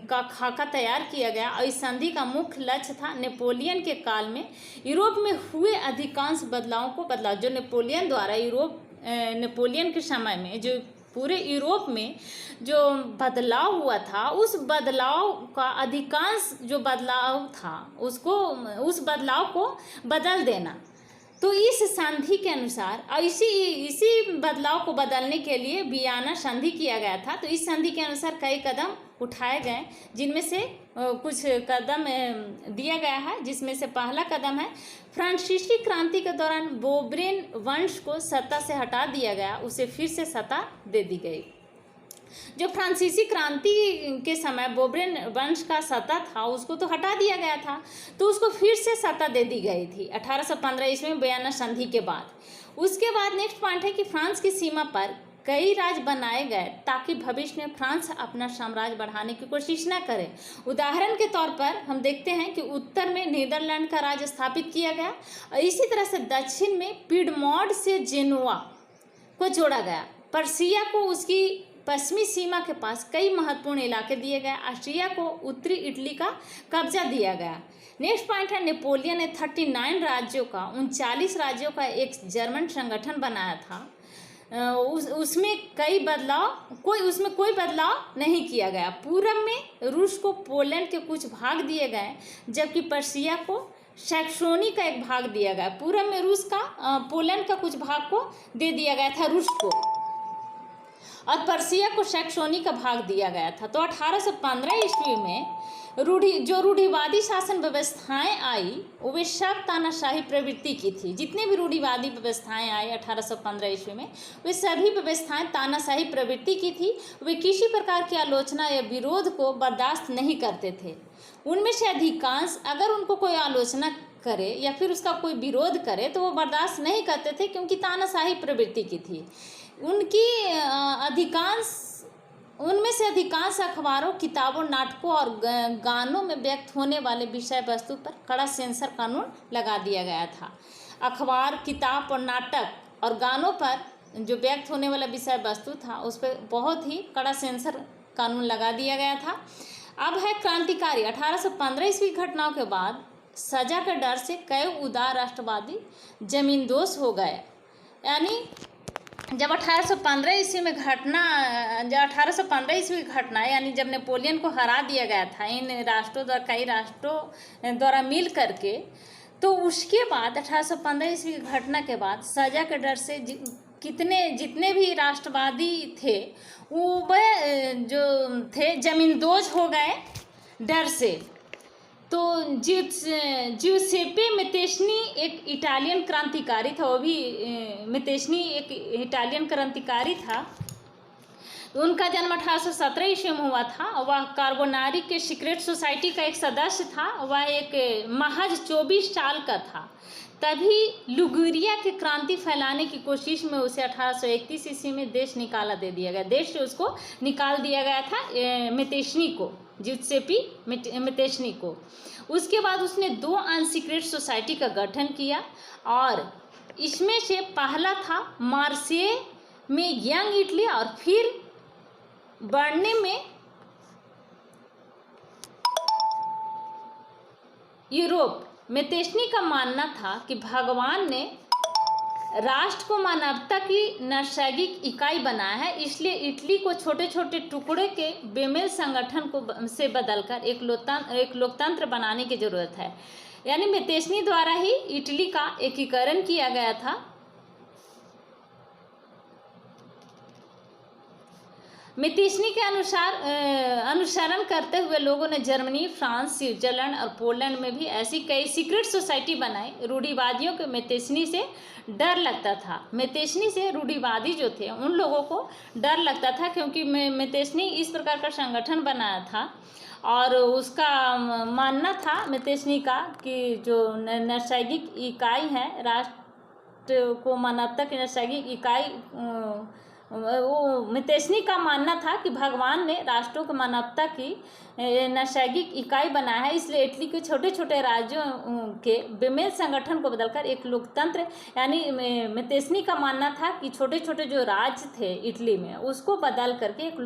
का खाका तैयार किया गया और इस संधि का मुख्य लक्ष्य था नेपोलियन के काल में यूरोप में हुए अधिकांश बदलावों को जो नेपोलियन द्वारा नेपोलियन के समय में जो पूरे यूरोप में जो बदलाव हुआ था, उस बदलाव का अधिकांश जो बदलाव था उस बदलाव को बदल देना। तो इस संधि के अनुसार और इसी बदलाव को बदलने के लिए वियना संधि किया गया था। तो इस संधि के अनुसार कई कदम उठाए गए, जिनमें से कुछ कदम दिया गया है, जिसमें से पहला कदम है फ्रांसीसी क्रांति के दौरान बोब्रेन वंश को सत्ता से हटा दिया गया, उसे फिर से सत्ता दे दी गई। जो फ्रांसीसी क्रांति के समय बोब्रेन वंश का सत्ता था उसको तो हटा दिया गया था, तो उसको फिर से सत्ता दे दी गई थी 1815 ईस्वी में वियना संधि के बाद। उसके बाद नेक्स्ट पॉइंट है कि फ्रांस की सीमा पर कई राज्य बनाए गए ताकि भविष्य में फ्रांस अपना साम्राज्य बढ़ाने की कोशिश न करे। उदाहरण के तौर पर हम देखते हैं कि उत्तर में नीदरलैंड का राज्य स्थापित किया गया और इसी तरह से दक्षिण में पिडमोंट से जेनोआ को जोड़ा गया। पर्शिया को उसकी पश्चिमी सीमा के पास कई महत्वपूर्ण इलाके दिए गए। ऑस्ट्रिया को उत्तरी इटली का कब्जा दिया गया। नेक्स्ट पॉइंट है नेपोलियन ने 39 राज्यों का 39 राज्यों का एक जर्मन संगठन बनाया था। उसमें कोई बदलाव नहीं किया गया। पूर्व में रूस को पोलैंड के कुछ भाग दिए गए, जबकि पर्शिया को सैक्सोनी का एक भाग दिया गया। पूर्व में रूस का पोलैंड का कुछ भाग को दे दिया गया था रूस को, और पर्शिया को सैक्सोनी का भाग दिया गया था। तो 1815 ईस्वी में रूढ़िवादी शासन व्यवस्थाएं आई, वे सब तानाशाही प्रवृत्ति की थी। जितने भी रूढ़िवादी व्यवस्थाएं आई 1815 ईस्वी में, वे सभी व्यवस्थाएं तानाशाही प्रवृत्ति की थी। वे किसी प्रकार की आलोचना या विरोध को बर्दाश्त नहीं करते थे। उनमें से अधिकांश अगर उनको कोई आलोचना करे या फिर उसका कोई विरोध करे तो वो बर्दाश्त नहीं करते थे, क्योंकि तानाशाही प्रवृत्ति की थी। उनमें से अधिकांश अखबारों, किताबों, नाटकों और गानों में व्यक्त होने वाले विषय वस्तु पर कड़ा सेंसर कानून लगा दिया गया था। अखबार, किताब और नाटक और गानों पर जो व्यक्त होने वाला विषय वस्तु था उस पर बहुत ही कड़ा सेंसर कानून लगा दिया गया था। अब है क्रांतिकारी। 1815 ईस्वी घटनाओं के बाद सजा के डर से कई उदार राष्ट्रवादी जमींदोज हो गए। यानी जब 1815 ईस्वी की घटना यानी जब नेपोलियन को हरा दिया गया था इन कई राष्ट्रों द्वारा मिल करके, तो उसके बाद 1815 ईस्वी की घटना के बाद सजा के डर से जितने भी राष्ट्रवादी थे वो जो थे जमींदोज हो गए डर से। तो जिउसेप्पे मेत्तेस्नी एक इटालियन क्रांतिकारी था, वो भी मेत्तेस्नी एक इटालियन क्रांतिकारी था। उनका जन्म 1817 ईस्वी में हुआ था। वह कार्बोनारी के सीक्रेट सोसाइटी का एक सदस्य था। वह एक महज 24 साल का था। तभी लुगुरिया की क्रांति फैलाने की कोशिश में उसे 1831 ईस्वी में देश निकाला दे दिया गया। देश से उसको निकाल दिया गया था मेतेशनी को, जित्सेपी मेतेशनी को। उसके बाद उसने 2 अनसीक्रेट सोसाइटी का गठन किया और इसमें से पहला था मार्से में यंग इटली और फिर बढ़ने में यूरोप। मेतेशनी का मानना था कि भगवान ने राष्ट्र को मानवता की नैसर्गिक इकाई बनाया है, इसलिए इटली को छोटे छोटे टुकड़े के बेमेल संगठन को से बदलकर एक लोकतंत्र बनाने की जरूरत है। यानी मेतेशनी द्वारा ही इटली का एकीकरण किया गया था। मेतेशनी के अनुसरण करते हुए लोगों ने जर्मनी, फ्रांस, स्विट्जरलैंड और पोलैंड में भी ऐसी कई सीक्रेट सोसाइटी बनाई। रूढ़िवादियों को मेतेशनी से डर लगता था। मेतेशनी से रूढ़िवादी जो थे उन लोगों को डर लगता था, क्योंकि मेतेशनी इस प्रकार का संगठन बनाया था और उसका मानना था मेतेशनी का कि जो नैसर्गिक इकाई है, राष्ट्र को मानवता की नैसर्गिक इकाई, वो मेतेशनी का मानना था कि भगवान ने राष्ट्रों को मानवता की नैसर्गिक इकाई बनाया है, इसलिए इटली के छोटे छोटे राज्यों के बेमेल संगठन को बदलकर एक लोकतंत्र, यानी मेतेशनी का मानना था कि छोटे छोटे जो राज्य थे इटली में उसको बदल करके एक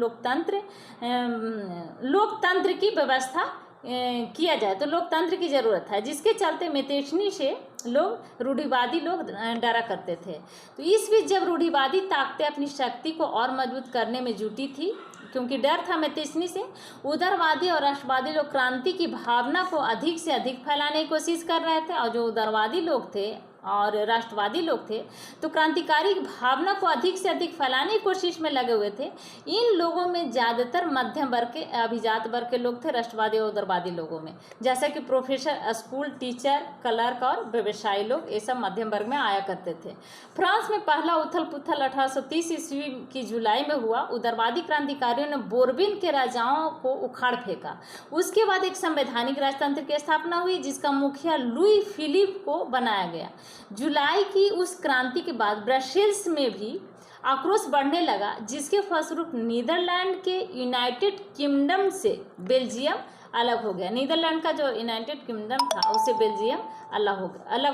लोकतंत्र की व्यवस्था किया जाए। तो लोकतंत्र की जरूरत है, जिसके चलते मेतेशनी से रूढ़िवादी लोग डरा करते थे। तो इस बीच जब रूढ़िवादी ताकतें अपनी शक्ति को और मजबूत करने में जुटी थी, क्योंकि डर था मेतेशनी से, उदारवादी और राष्ट्रवादी लोग क्रांति की भावना को अधिक से अधिक फैलाने की कोशिश कर रहे थे। और जो उदारवादी लोग थे और राष्ट्रवादी लोग थे तो क्रांतिकारी भावना को अधिक से अधिक फैलाने की कोशिश में लगे हुए थे। इन लोगों में ज़्यादातर मध्यम वर्ग के, अभिजात वर्ग के लोग थे राष्ट्रवादी और उदारवादी लोगों में, जैसा कि प्रोफेसर, स्कूल टीचर, क्लर्क और व्यवसायी लोग, ये सब मध्यम वर्ग में आया करते थे। फ्रांस में पहला उथल पुथल 1830 ईस्वी की जुलाई में हुआ। उदारवादी क्रांतिकारियों ने बोर्बिन के राजाओं को उखाड़ फेंका। उसके बाद एक संवैधानिक राजतंत्र की स्थापना हुई, जिसका मुखिया लुई फिलिप को बनाया गया। जुलाई की उस क्रांति के बाद ब्रसेल्स में भी आक्रोश बढ़ने लगा, जिसके फलस्वरूप नीदरलैंड के यूनाइटेड किंगडम से बेल्जियम अलग हो गया। नीदरलैंड का जो यूनाइटेड किंगडम था उससे बेल्जियम अलग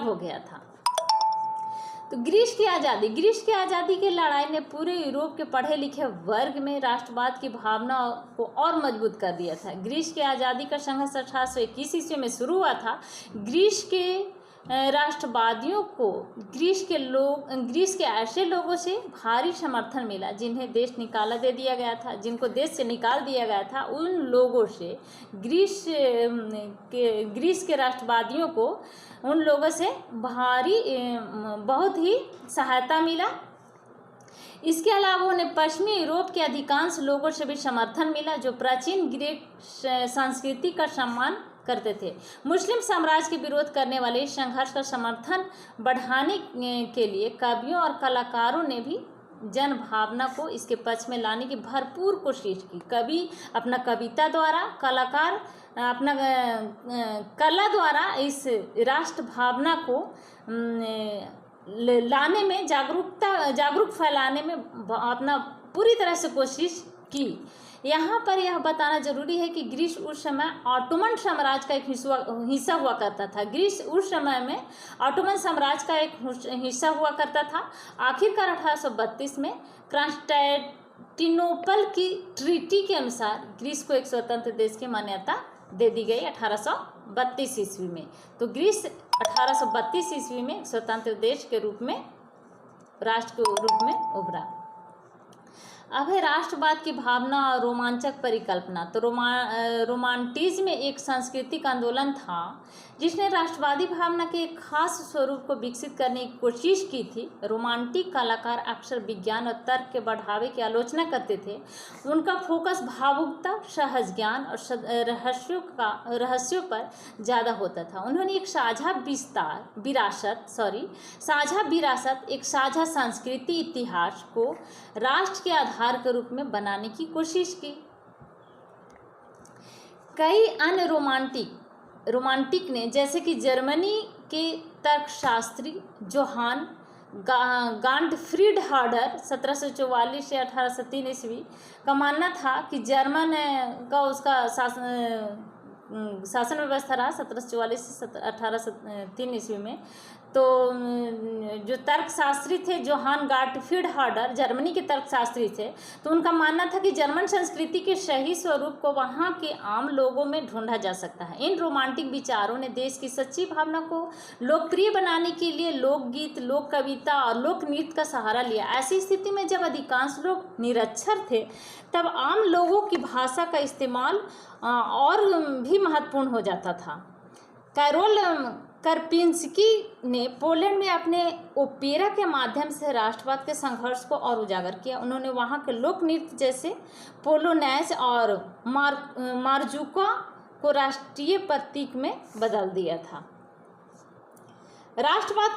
हो गया था। तो ग्रीस की आज़ादी की लड़ाई ने पूरे यूरोप के पढ़े लिखे वर्ग में राष्ट्रवाद की भावना को और मजबूत कर दिया था। ग्रीस की आज़ादी का संघर्ष 1821 ईस्वी में शुरू हुआ था। ग्रीस के राष्ट्रवादियों को ग्रीस के ऐसे लोगों से भारी समर्थन मिला जिन्हें देश निकाला दे दिया गया था, जिनको देश से निकाल दिया गया था। उन लोगों से ग्रीस के राष्ट्रवादियों को उन लोगों से बहुत ही सहायता मिला। इसके अलावा उन्हें पश्चिमी यूरोप के अधिकांश लोगों से भी समर्थन मिला, जो प्राचीन ग्रीक संस्कृति का सम्मान करते थे। मुस्लिम साम्राज्य के विरोध करने वाले इस संघर्ष का समर्थन बढ़ाने के लिए कवियों और कलाकारों ने भी जन भावना को इसके पक्ष में लाने की भरपूर कोशिश की। कवि अपना कविता द्वारा, कलाकार अपना कला द्वारा इस राष्ट्र भावना को लाने में, जागरूक फैलाने में अपना पूरी तरह से कोशिश की। यहाँ पर यह बताना जरूरी है कि ग्रीस उस समय ऑटोमन साम्राज्य का एक हिस्सा हुआ करता था। ग्रीस उस समय में ऑटोमन साम्राज्य का एक हिस्सा हुआ करता था। आखिरकार 1832 में कॉन्स्टेंटिनोपल की ट्रीटी के अनुसार ग्रीस को एक स्वतंत्र देश की मान्यता दे दी गई 1832 ईस्वी में। तो ग्रीस 1832 ईस्वी में स्वतंत्र देश के रूप में, राष्ट्र के रूप में उभरा। अब है राष्ट्रवाद की भावना और रोमांचक परिकल्पना। तो रोमांटिज्म एक सांस्कृतिक आंदोलन था जिसने राष्ट्रवादी भावना के एक खास स्वरूप को विकसित करने की कोशिश की थी। रोमांटिक कलाकार अक्सर विज्ञान और तर्क के बढ़ावे की आलोचना करते थे। उनका फोकस भावुकता, सहज ज्ञान और रहस्यों पर ज़्यादा होता था। उन्होंने एक साझा विरासत, एक साझा सांस्कृतिक इतिहास को राष्ट्र के आधार आधार के रूप में बनाने की कोशिश की। कई अन्य रोमांटिक ने, जैसे कि जर्मनी के तर्कशास्त्री जोहान गांटफ्रीड हर्डर 1744 से 1803 ईस्वी का मानना था कि जर्मन का उसका शासन व्यवस्था रहा 1744 से 1803 ईस्वी में। तो जो तर्कशास्त्री थे जोहान गाटफ्रीड हर्डर जर्मनी के तर्कशास्त्री थे, तो उनका मानना था कि जर्मन संस्कृति के सही स्वरूप को वहाँ के आम लोगों में ढूंढा जा सकता है। इन रोमांटिक विचारों ने देश की सच्ची भावना को लोकप्रिय बनाने के लिए लोकगीत, लोक कविता और लोक नृत्य का सहारा लिया। ऐसी स्थिति में जब अधिकांश लोग निरक्षर थे, तब आम लोगों की भाषा का इस्तेमाल और भी महत्वपूर्ण हो जाता था। कैरोल करपिंस्की ने पोलैंड में अपने ओपेरा के माध्यम से राष्ट्रवाद के संघर्ष को और उजागर किया। उन्होंने वहाँ के लोक नृत्य जैसे पोलोनेज और मार्जुका को राष्ट्रीय प्रतीक में बदल दिया था। राष्ट्रवाद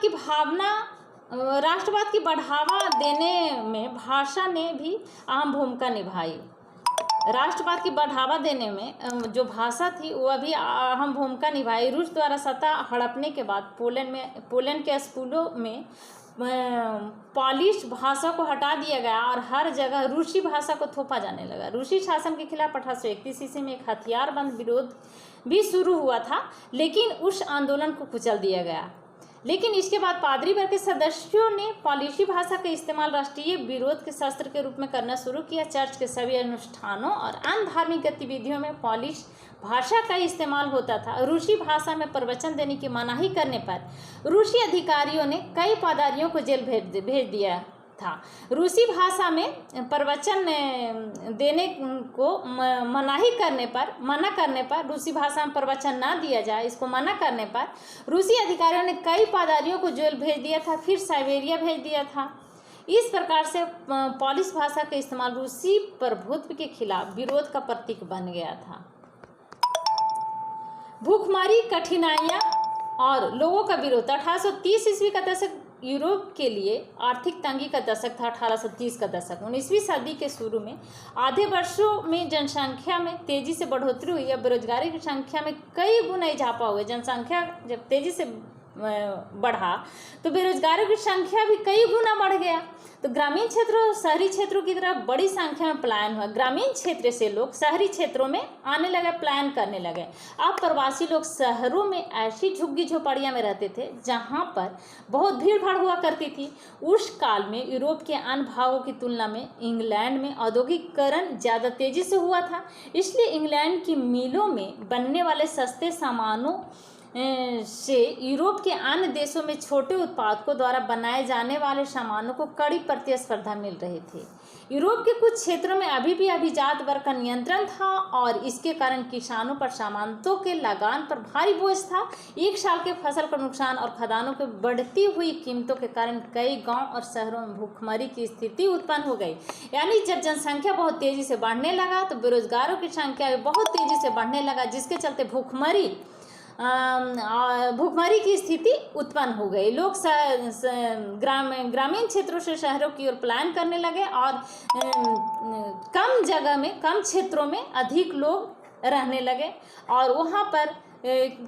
की बढ़ावा देने में भाषा ने भी अहम भूमिका निभाई। राष्ट्रवाद की बढ़ावा देने में जो भाषा थी वह भी अहम भूमिका निभाई। रूस द्वारा सत्ता हड़पने के बाद पोलैंड के स्कूलों में पॉलिश भाषा को हटा दिया गया और हर जगह रूसी भाषा को थोपा जाने लगा। रूसी शासन के खिलाफ 1831 ईस्वी में एक हथियारबंद विरोध भी शुरू हुआ था, लेकिन उस आंदोलन को कुचल दिया गया। लेकिन इसके बाद पादरी वर्ग के सदस्यों ने पॉलिशी भाषा का इस्तेमाल राष्ट्रीय विरोध के शस्त्र के रूप में करना शुरू किया। चर्च के सभी अनुष्ठानों और अन्य धार्मिक गतिविधियों में पॉलिश भाषा का इस्तेमाल होता था। रूसी भाषा में प्रवचन देने की मनाही करने पर रूसी अधिकारियों ने कई पादरियों को जेल भेज दिया था। रूसी भाषा में प्रवचन देने को मना करने पर रूसी भाषा में प्रवचन ना दिया जाए, इसको मना करने पर रूसी अधिकारियों ने कई पादरियों को जेल भेज दिया था, फिर साइबेरिया भेज दिया था। इस प्रकार से पॉलिश भाषा का इस्तेमाल रूसी प्रभुत्व के खिलाफ विरोध का प्रतीक बन गया था। भूखमरी, कठिनाइयाँ और लोगों का विरोध। 1830 ईस्वी का दशक यूरोप के लिए आर्थिक तंगी का दशक था। 1830 का दशक 19वीं सदी के शुरू में आधे वर्षों में जनसंख्या में तेजी से बढ़ोतरी हुई। अब बेरोजगारी की संख्या में कई गुना इजाफा हुआ। जनसंख्या जब तेजी से बढ़ा तो बेरोजगारों की संख्या भी कई गुना बढ़ गया। तो ग्रामीण क्षेत्रों और शहरी क्षेत्रों की तरफ बड़ी संख्या में पलायन हुआ। ग्रामीण क्षेत्र से लोग शहरी क्षेत्रों में आने लगे, पलायन करने लगे। अब प्रवासी लोग शहरों में ऐसी झुग्गी झोपड़ियां में रहते थे जहां पर बहुत भीड़ भाड़ हुआ करती थी। उस काल में यूरोप के अन्य भागों की तुलना में इंग्लैंड में औद्योगिकीकरण ज़्यादा तेजी से हुआ था, इसलिए इंग्लैंड की मिलों में बनने वाले सस्ते सामानों से यूरोप के अन्य देशों में छोटे उत्पादकों द्वारा बनाए जाने वाले सामानों को कड़ी प्रतिस्पर्धा मिल रही थी। यूरोप के कुछ क्षेत्रों में अभी भी अभिजात वर्ग का नियंत्रण था और इसके कारण किसानों पर सामानों के लगान पर भारी बोझ था। एक साल के फसल का नुकसान और खदानों की बढ़ती हुई कीमतों के कारण कई गांव और शहरों में भूखमरी की स्थिति उत्पन्न हो गई। यानी जब जनसंख्या बहुत तेजी से बढ़ने लगा तो बेरोजगारों की संख्या भी बहुत तेजी से बढ़ने लगा, जिसके चलते भूखमरी की स्थिति उत्पन्न हो गई। लोग ग्रामीण क्षेत्रों से शहरों की ओर पलायन करने लगे और कम जगह में, कम क्षेत्रों में अधिक लोग रहने लगे और वहाँ पर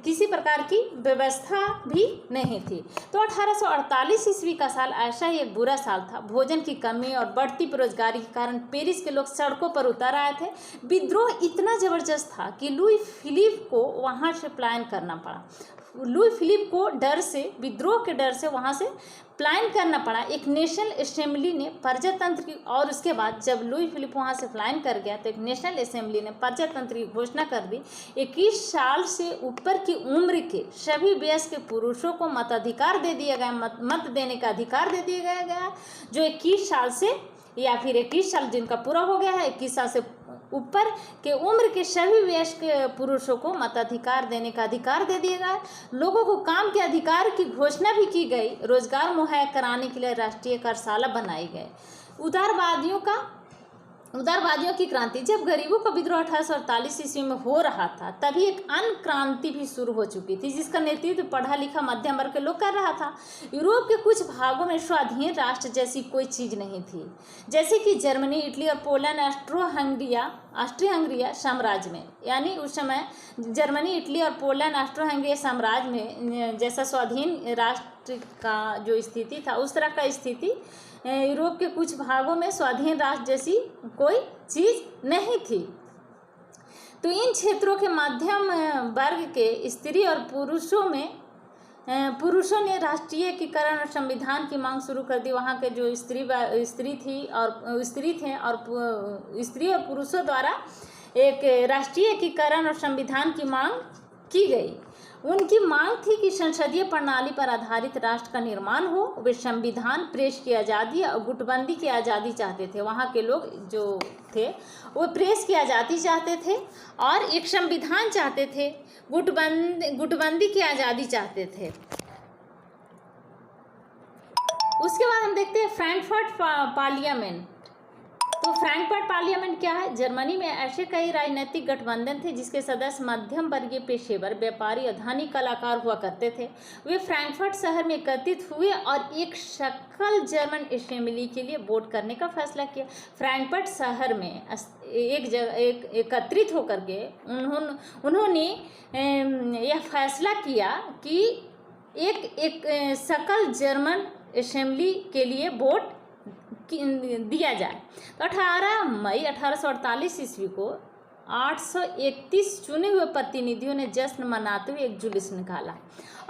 किसी प्रकार की व्यवस्था भी नहीं थी। तो 1848 ईस्वी का साल ऐसा ही एक बुरा साल था। भोजन की कमी और बढ़ती बेरोजगारी के कारण पेरिस के लोग सड़कों पर उतर आए थे। विद्रोह इतना जबरदस्त था कि लुई फिलिप को वहां से पलायन करना पड़ा। लुई फिलिप को विद्रोह के डर से वहां से पलायन करना पड़ा। एक नेशनल असेंबली ने प्रजातंत्र की, और उसके बाद जब लुई फिलिप वहां से पलायन कर गया तो एक नेशनल असेंबली ने प्रजातंत्र की घोषणा कर दी। 21 साल से ऊपर की उम्र के सभी वयस्क पुरुषों को मताधिकार दे दिया गया, मत देने का अधिकार दे दिया गया। जो 21 साल से या फिर 21 साल जिनका पूरा हो गया है, 21 साल से ऊपर के उम्र के सभी वयस्क पुरुषों को मताधिकार देने का अधिकार दे दिया गया। लोगों को काम के अधिकार की घोषणा भी की गई। रोजगार मुहैया कराने के लिए राष्ट्रीय कार्यशाला बनाई गई। उदारवादियों का उदारवादियों की क्रांति। जब गरीबों का विद्रोह 1848 ईस्वी में हो रहा था, तभी एक अन्य क्रांति भी शुरू हो चुकी थी, जिसका नेतृत्व पढ़ा लिखा मध्यम वर्ग के लोग कर रहा था। यूरोप के कुछ भागों में स्वाधीन राष्ट्र जैसी कोई चीज नहीं थी, जैसे कि जर्मनी, इटली और पोलैंड ऑस्ट्रिया हंगरिया साम्राज्य में, यानी उस समय जर्मनी, इटली और पोलैंड ऑस्ट्रिया हंगरिया साम्राज्य में जैसा स्वाधीन राष्ट्र का जो स्थिति था, उस तरह का स्थिति यूरोप के कुछ भागों में स्वाधीन राष्ट्र जैसी कोई चीज नहीं थी। तो इन क्षेत्रों के मध्यम वर्ग के स्त्री और पुरुषों ने राष्ट्रीय एकीकरण और संविधान की मांग शुरू कर दी। वहाँ के जो स्त्री थे और स्त्री और पुरुषों द्वारा एक राष्ट्रीय एकीकरण और संविधान की मांग की गई। उनकी मांग थी कि संसदीय प्रणाली पर आधारित राष्ट्र का निर्माण हो। वे संविधान, प्रेस की आज़ादी और गुटबंदी की आज़ादी चाहते थे। वहाँ के लोग जो थे वो प्रेस की आज़ादी चाहते थे और एक संविधान चाहते थे, गुटबंदी की आज़ादी चाहते थे। उसके बाद हम देखते हैं फ्रैंकफर्ट पार्लियामेंट। तो फ्रैंकफर्ट पार्लियामेंट क्या है? जर्मनी में ऐसे कई राजनीतिक गठबंधन थे जिसके सदस्य मध्यम वर्गीय पेशेवर, व्यापारी और धनी कलाकार हुआ करते थे। वे फ्रैंकफर्ट शहर में एकत्रित हुए और एक सकल जर्मन असेंबली के लिए वोट करने का फैसला किया। फ्रैंकफर्ट शहर में एक जगह एकत्रित होकर के उन्होंने यह फैसला किया कि एक सकल जर्मन असेंबली के लिए वोट दिया जाए। तो 18 मई 1848 ईस्वी को 831 चुने हुए प्रतिनिधियों ने जश्न मनाते हुए एक जुलूस निकाला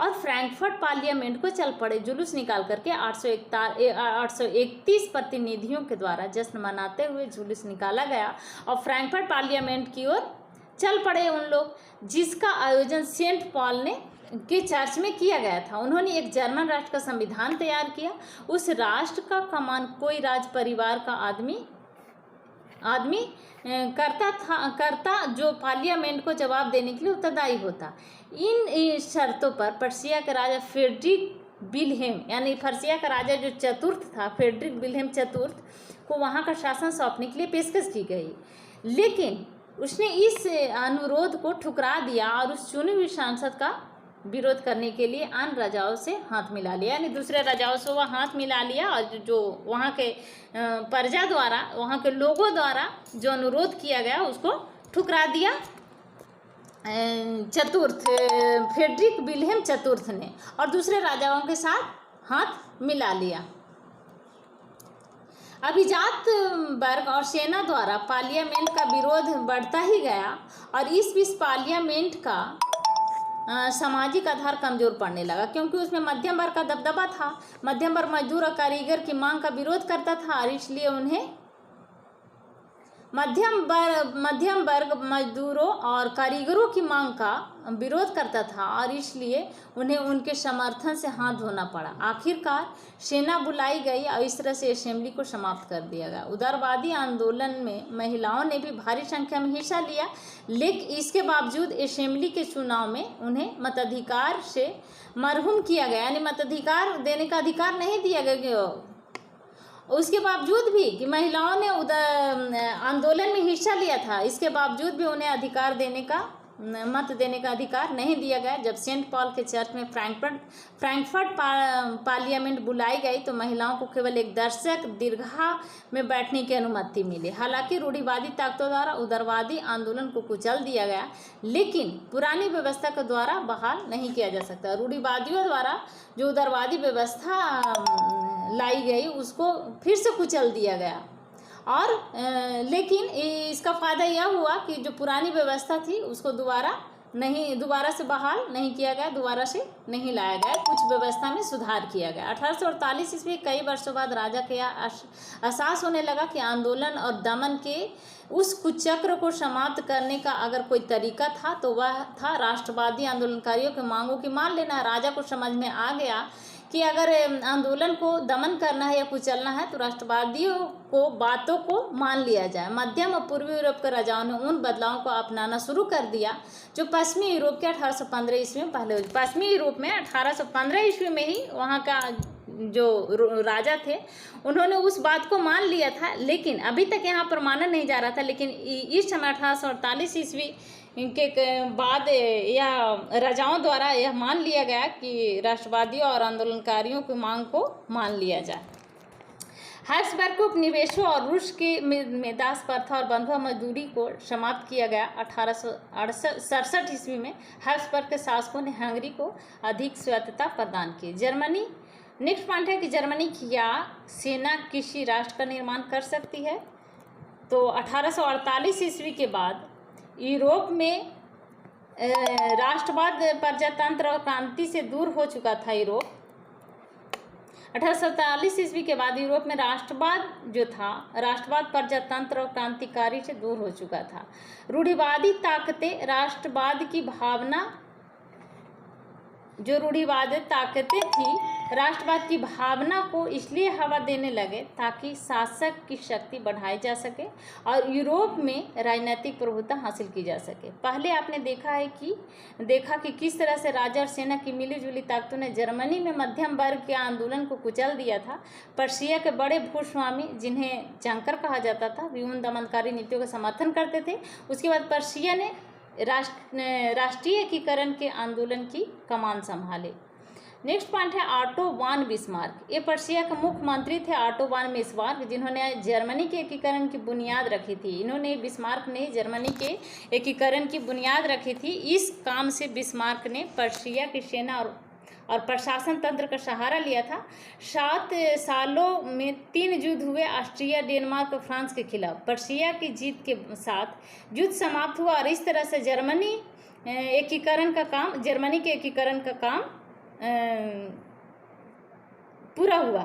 और फ्रैंकफर्ट पार्लियामेंट को चल पड़े। जुलूस निकाल करके 831 प्रतिनिधियों के द्वारा जश्न मनाते हुए जुलूस निकाला गया और फ्रैंकफर्ट पार्लियामेंट की ओर चल पड़े उन लोग, जिसका आयोजन सेंट पॉल के चर्च में किया गया था। उन्होंने एक जर्मन राष्ट्र का संविधान तैयार किया। उस राष्ट्र का कमान कोई राज परिवार का आदमी करता जो पार्लियामेंट को जवाब देने के लिए उत्तरदायी होता। इन शर्तों पर पर्शिया के राजा फ्रेडरिक विल्हेम, यानी पर्शिया का राजा जो चतुर्थ था, फ्रेडरिक विल्हेम चतुर्थ को वहाँ का शासन सौंपने के लिए पेशकश की गई, लेकिन उसने इस अनुरोध को ठुकरा दिया और उस चुनी हुई सांसद का विरोध करने के लिए अन्य राजाओं से हाथ मिला लिया, यानी दूसरे राजाओं से वह हाथ मिला लिया और जो वहाँ के प्रजा द्वारा, वहाँ के लोगों द्वारा जो अनुरोध किया गया उसको ठुकरा दिया फ्रेडरिक विल्हेम चतुर्थ ने, और दूसरे राजाओं के साथ हाथ मिला लिया। अभिजात वर्ग और सेना द्वारा पार्लियामेंट का विरोध बढ़ता ही गया और इस बीच पार्लियामेंट का सामाजिक आधार कमजोर पड़ने लगा, क्योंकि उसमें मध्यम वर्ग का दबदबा था। मध्यम वर्ग मजदूर और कारीगर की मांग का विरोध करता था और इसलिए उन्हें मध्यम वर्ग मजदूरों और कारीगरों की मांग का विरोध करता था और इसलिए उन्हें उनके समर्थन से हाथ धोना पड़ा। आखिरकार सेना बुलाई गई और इस तरह से असेंबली को समाप्त कर दिया गया। उदारवादी आंदोलन में महिलाओं ने भी भारी संख्या में हिस्सा लिया, लेकिन इसके बावजूद असेंबली के चुनाव में उन्हें मताधिकार से मरहूम किया गया, यानी मताधिकार देने का अधिकार नहीं दिया गया। उसके बावजूद भी कि महिलाओं ने आंदोलन में हिस्सा लिया था, इसके बावजूद भी उन्हें अधिकार देने का, मत देने का अधिकार नहीं दिया गया। जब सेंट पॉल के चर्च में फ्रैंकफर्ट पार्लियामेंट बुलाई गई तो महिलाओं को केवल एक दर्शक दीर्घा में बैठने की अनुमति मिली। हालांकि रूढ़िवादी ताकतों द्वारा उदारवादी आंदोलन को कुचल दिया गया, लेकिन पुरानी व्यवस्था के द्वारा बहाल नहीं किया जा सकता। रूढ़िवादियों द्वारा जो उदारवादी व्यवस्था लाई गई उसको फिर से कुचल दिया गया और लेकिन इसका फ़ायदा यह हुआ कि जो पुरानी व्यवस्था थी उसको दोबारा से बहाल नहीं किया गया, दोबारा से नहीं लाया गया, कुछ व्यवस्था में सुधार किया गया। 1848 ईस्वी कई वर्षों बाद राजा के एहसास होने लगा कि आंदोलन और दमन के उस कुचक्र को समाप्त करने का अगर कोई तरीका था तो वह था राष्ट्रवादी आंदोलनकारियों की मांगों की मान लेना। राजा को समझ में आ गया कि अगर आंदोलन को दमन करना है या कुचलना है तो राष्ट्रवादियों को बातों को मान लिया जाए। मध्यम और पूर्वी यूरोप के राजाओं ने उन बदलावों को अपनाना शुरू कर दिया जो पश्चिमी यूरोप के 1815 ईस्वी में पहले हुए। पश्चिमी यूरोप में 1815 ईस्वी में ही वहाँ का जो राजा थे उन्होंने उस बात को मान लिया था, लेकिन अभी तक यहाँ पर माना नहीं जा रहा था। लेकिन इस समय 1848 ईस्वी के बाद यह राजाओं द्वारा यह मान लिया गया कि राष्ट्रवादियों और आंदोलनकारियों की मांग को मान लिया जाए। हैब्सबर्ग को उपनिवेशों और रूस के मेदास प्रथा और बंधुआ मजदूरी को समाप्त किया गया। 1867 ईस्वी में हैब्सबर्ग के शासकों ने हंगरी को अधिक स्वायत्तता प्रदान की। जर्मनी, नेक्स्ट पॉइंट है कि जर्मनी क्या सेना किसी राष्ट्र का निर्माण कर सकती है? तो 1848 ईस्वी के बाद यूरोप में राष्ट्रवाद, प्रजातंत्र और क्रांति से दूर हो चुका था यूरोप। 1847 ईस्वी के बाद यूरोप में राष्ट्रवाद जो था, राष्ट्रवाद प्रजातंत्र और क्रांतिकारी से दूर हो चुका था। रूढ़िवादी ताकतें राष्ट्रवाद की भावना, जो रूढ़िवादी ताकतें थी राष्ट्रवाद की भावना को इसलिए हवा देने लगे ताकि शासक की शक्ति बढ़ाई जा सके और यूरोप में राजनीतिक प्रभुत्व हासिल की जा सके। पहले आपने देखा कि किस तरह से राजा और सेना की मिलीजुली ताकतों ने जर्मनी में मध्यम वर्ग के आंदोलन को कुचल दिया था। पर्शिया के बड़े भूस्वामी, जिन्हें जंकर कहा जाता था, भी उन दमनकारी नीतियों का समर्थन करते थे। उसके बाद पर्शिया ने राष्ट्रीय एकीकरण के आंदोलन की कमान संभाले। नेक्स्ट पॉइंट है ऑटो वान बिस्मार्क। ये पर्शिया के मुख्यमंत्री थे ऑटो वान बिस्मार्क, जिन्होंने जर्मनी के एकीकरण की बुनियाद रखी थी। इन्होंने, बिस्मार्क ने जर्मनी के एकीकरण की बुनियाद रखी थी। इस काम से बिस्मार्क ने पर्शिया की सेना और प्रशासन तंत्र का सहारा लिया था। 7 सालों में 3 युद्ध हुए ऑस्ट्रिया, डेनमार्क और फ्रांस के खिलाफ। पर्शिया की जीत के साथ युद्ध समाप्त हुआ और इस तरह से जर्मनी के एकीकरण का काम पूरा हुआ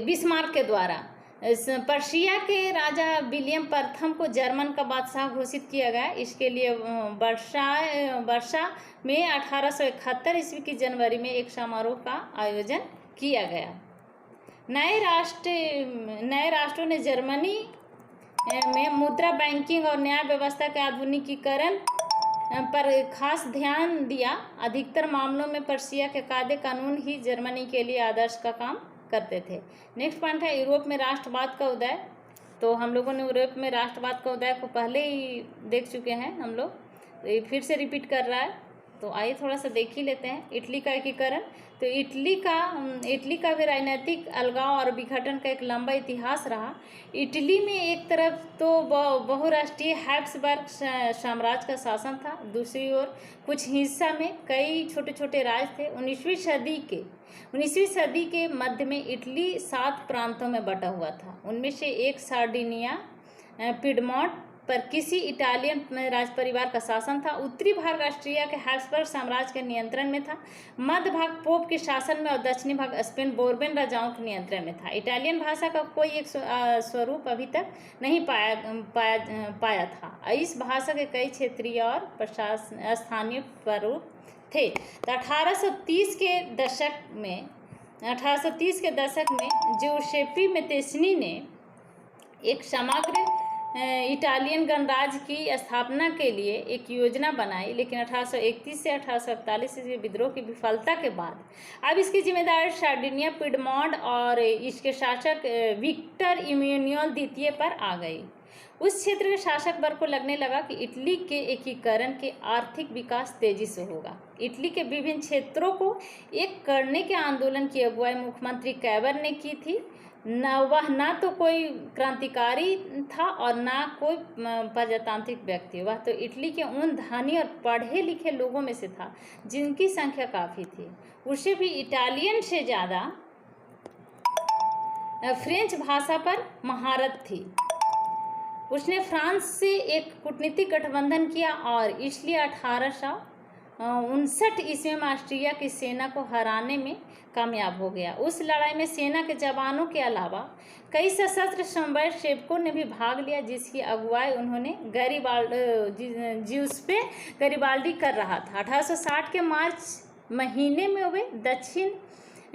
बिस्मार्क के द्वारा। पर्शिया के राजा विलियम प्रथम को जर्मन का बादशाह घोषित किया गया। इसके लिए वर्षा में 1871 ईस्वी की जनवरी में एक समारोह का आयोजन किया गया। नए राष्ट्रों ने जर्मनी में मुद्रा, बैंकिंग और न्याय व्यवस्था के आधुनिकीकरण पर खास ध्यान दिया। अधिकतर मामलों में पर्शिया के कायदे कानून ही जर्मनी के लिए आदर्श का काम करते थे। नेक्स्ट पॉइंट है यूरोप में राष्ट्रवाद का उदय। तो हम लोगों ने यूरोप में राष्ट्रवाद का उदय को पहले ही देख चुके हैं हम लोग, तो ये फिर से रिपीट कर रहा है। तो आइए थोड़ा सा देख ही लेते हैं। इटली का एकीकरण। तो इटली का भी राजनीतिक अलगाव और विघटन का एक लंबा इतिहास रहा। इटली में एक तरफ तो बहुराष्ट्रीय हैब्सबर्ग साम्राज्य का शासन था, दूसरी ओर कुछ हिस्सा में कई छोटे छोटे राज्य थे। 19वीं सदी के मध्य में इटली 7 प्रांतों में बटा हुआ था। उनमें से एक सार्डिनिया, पिडमोंट पर किसी इटालियन राज परिवार का शासन था। उत्तरी भाग ऑस्ट्रिया के हैब्सबर्ग साम्राज्य के नियंत्रण में था। मध्य भाग पोप के शासन में और दक्षिणी भाग स्पेन बोर्बन राजाओं के नियंत्रण में था। इटालियन भाषा का कोई एक स्वरूप अभी तक नहीं पाया था। इस भाषा के कई क्षेत्रीय और स्थानीय स्वरूप थे। तो 1830 के दशक में जिउसेप्पी मेत्तेनी ने एक समग्र इटालियन गणराज्य की स्थापना के लिए एक योजना बनाई, लेकिन 1831 से 1841 ईस्वी विद्रोह की विफलता के बाद अब इसकी जिम्मेदारी सार्डिनिया, पिडमोंट और इसके शासक विक्टर इमैनुएल द्वितीय पर आ गई। उस क्षेत्र के शासक वर्ग को लगने लगा कि इटली के एकीकरण के आर्थिक विकास तेजी से होगा। इटली के विभिन्न क्षेत्रों को एक करने के आंदोलन की अगुवाई मुख्यमंत्री कैबर ने की थी। न तो कोई क्रांतिकारी था और ना कोई प्रजातांत्रिक व्यक्ति। वह तो इटली के उन धनी और पढ़े लिखे लोगों में से था जिनकी संख्या काफ़ी थी। उसे भी इटालियन से ज़्यादा फ्रेंच भाषा पर महारत थी। उसने फ्रांस से एक कूटनीतिक गठबंधन किया और इसलिए 1859 ईस्वी में ऑस्ट्रिया की सेना को हराने में कामयाब हो गया। उस लड़ाई में सेना के जवानों के अलावा कई सशस्त्र स्वयंसेवकों ने भी भाग लिया, जिसकी अगुवाई उन्होंने जिउसेप्पे गैरिबाल्डी कर रहा था। 1860 के मार्च महीने में वे दक्षिण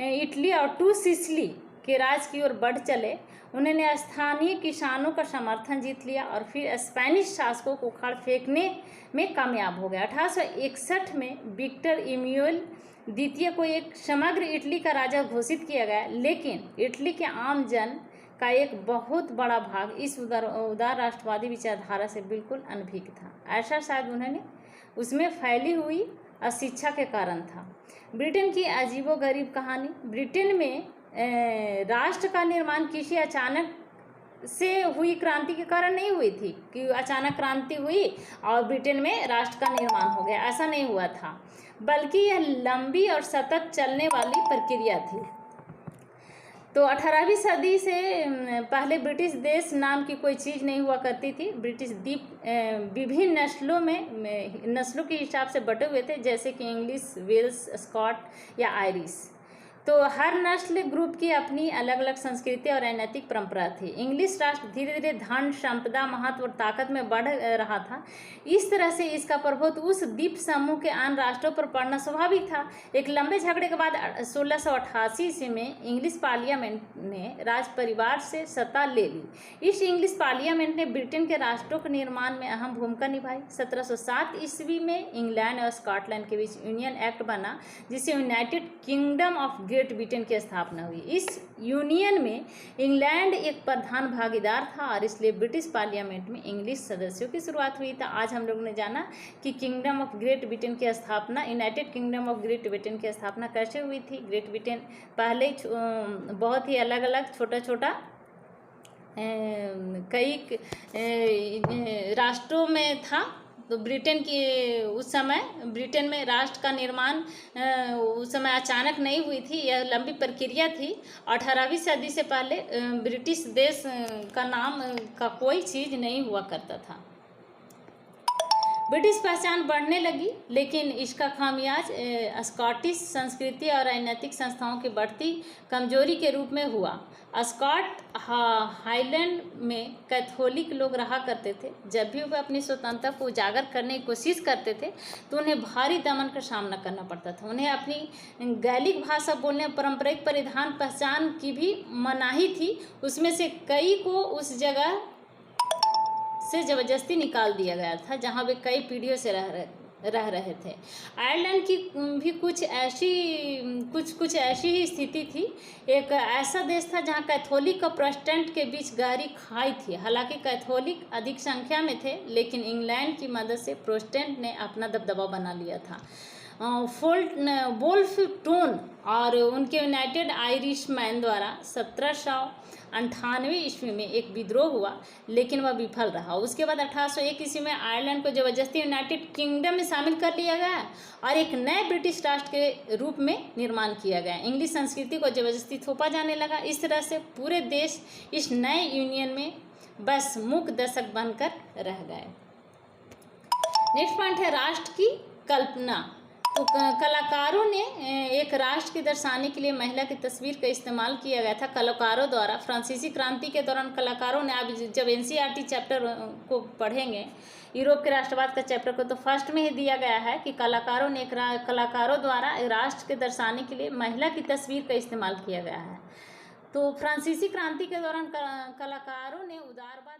इटली और टू सिसिली के राज की ओर बढ़ चले। उन्होंने स्थानीय किसानों का समर्थन जीत लिया और फिर स्पेनिश शासकों को उखाड़ फेंकने में कामयाब हो गया। 1861 में विक्टर इमैनुएल द्वितीय को एक समग्र इटली का राजा घोषित किया गया, लेकिन इटली के आम जन का एक बहुत बड़ा भाग इस उदार राष्ट्रवादी विचारधारा से बिल्कुल अनभिज्ञ था। ऐसा शायद उन्होंने उसमें फैली हुई अशिक्षा के कारण था। ब्रिटेन की अजीबोगरीब कहानी। ब्रिटेन में राष्ट्र का निर्माण किसी अचानक से हुई क्रांति के कारण नहीं हुई थी कि अचानक क्रांति हुई और ब्रिटेन में राष्ट्र का निर्माण हो गया, ऐसा नहीं हुआ था, बल्कि यह लंबी और सतत चलने वाली प्रक्रिया थी। तो 18वीं सदी से पहले ब्रिटिश देश नाम की कोई चीज़ नहीं हुआ करती थी। ब्रिटिश द्वीप विभिन्न नस्लों के हिसाब से बटे हुए थे, जैसे कि इंग्लिश, वेल्स, स्कॉट या आयरिश। तो हर नस्ल ग्रुप की अपनी अलग अलग संस्कृति और राजनीतिक परंपरा थी। इंग्लिश राष्ट्र धीरे धीरे धन, संपदा, महत्व और ताकत में बढ़ रहा था। इस तरह से इसका प्रभुत्व उस द्वीप समूह के अन्य राष्ट्रों पर पड़ना स्वाभाविक था। एक लंबे झगड़े के बाद 1688 ईस्वी में इंग्लिश पार्लियामेंट ने राज परिवार से सत्ता ले ली। इस इंग्लिश पार्लियामेंट ने ब्रिटेन के राष्ट्रों के निर्माण में अहम भूमिका निभाई। 1707 ईस्वी में इंग्लैंड और स्कॉटलैंड के बीच यूनियन एक्ट बना, जिससे United kingdom of great Britain की स्थापना हुई। इस यूनियन में इंग्लैंड एक प्रधान भागीदार था और इसलिए ब्रिटिश पार्लियामेंट में इंग्लिश सदस्यों की शुरुआत हुई। तो आज हम लोगों ने जाना कि किंगडम ऑफ ग्रेट ब्रिटेन की स्थापना, United kingdom of great Britain की स्थापना कैसे हुई थी। ग्रेट ब्रिटेन पहले बहुत ही अलग अलग छोटा छोटा कई राष्ट्रों में था। तो ब्रिटेन की उस समय ब्रिटेन में राष्ट्र का निर्माण उस समय अचानक नहीं हुई थी, यह लंबी प्रक्रिया थी। 18वीं सदी से पहले ब्रिटिश देश का नाम का कोई चीज़ नहीं हुआ करता था। ब्रिटिश पहचान बढ़ने लगी, लेकिन इसका खामियाज स्कॉटिश संस्कृति और राजनीतिक संस्थाओं की बढ़ती कमजोरी के रूप में हुआ। स्कॉट हाईलैंड में कैथोलिक लोग रहा करते थे। जब भी वे अपनी स्वतंत्रता को उजागर करने की कोशिश करते थे तो उन्हें भारी दमन का सामना करना पड़ता था। उन्हें अपनी गैलिक भाषा बोलने, पारंपरिक परिधान पहचान की भी मनाही थी। उसमें से कई को उस जगह से जबरदस्ती निकाल दिया गया था जहां वे कई पीढ़ियों से रह रहे थे। आयरलैंड की भी कुछ ऐसी ही स्थिति थी। एक ऐसा देश था जहां कैथोलिक और प्रोटेस्टेंट के बीच गहरी खाई थी। हालांकि कैथोलिक अधिक संख्या में थे, लेकिन इंग्लैंड की मदद से प्रोटेस्टेंट ने अपना दबदबा बना लिया था। वोल्फटोन और उनके यूनाइटेड आयरिशमैन द्वारा 1798 ईस्वी में एक विद्रोह हुआ, लेकिन वह विफल रहा। उसके बाद 1801 ईस्वी में आयरलैंड को जबरदस्ती यूनाइटेड किंगडम में शामिल कर लिया गया और एक नए ब्रिटिश राष्ट्र के रूप में निर्माण किया गया। इंग्लिश संस्कृति को जबरदस्ती थोपा जाने लगा। इस तरह से पूरे देश इस नए यूनियन में बस मूक दर्शक बनकर रह गए। नेक्स्ट पॉइंट है राष्ट्र की कल्पना। तो कलाकारों ने एक राष्ट्र के दर्शाने के लिए महिला की तस्वीर का इस्तेमाल किया गया था कलाकारों द्वारा। फ्रांसीसी क्रांति के दौरान कलाकारों ने, आप जब एनसीईआरटी चैप्टर को पढ़ेंगे यूरोप के राष्ट्रवाद का चैप्टर को, तो फर्स्ट में ही दिया गया है कि कलाकारों द्वारा राष्ट्र के दर्शाने के लिए महिला की तस्वीर का इस्तेमाल किया गया है। तो फ्रांसीसी क्रांति के दौरान कलाकारों ने उदारवाद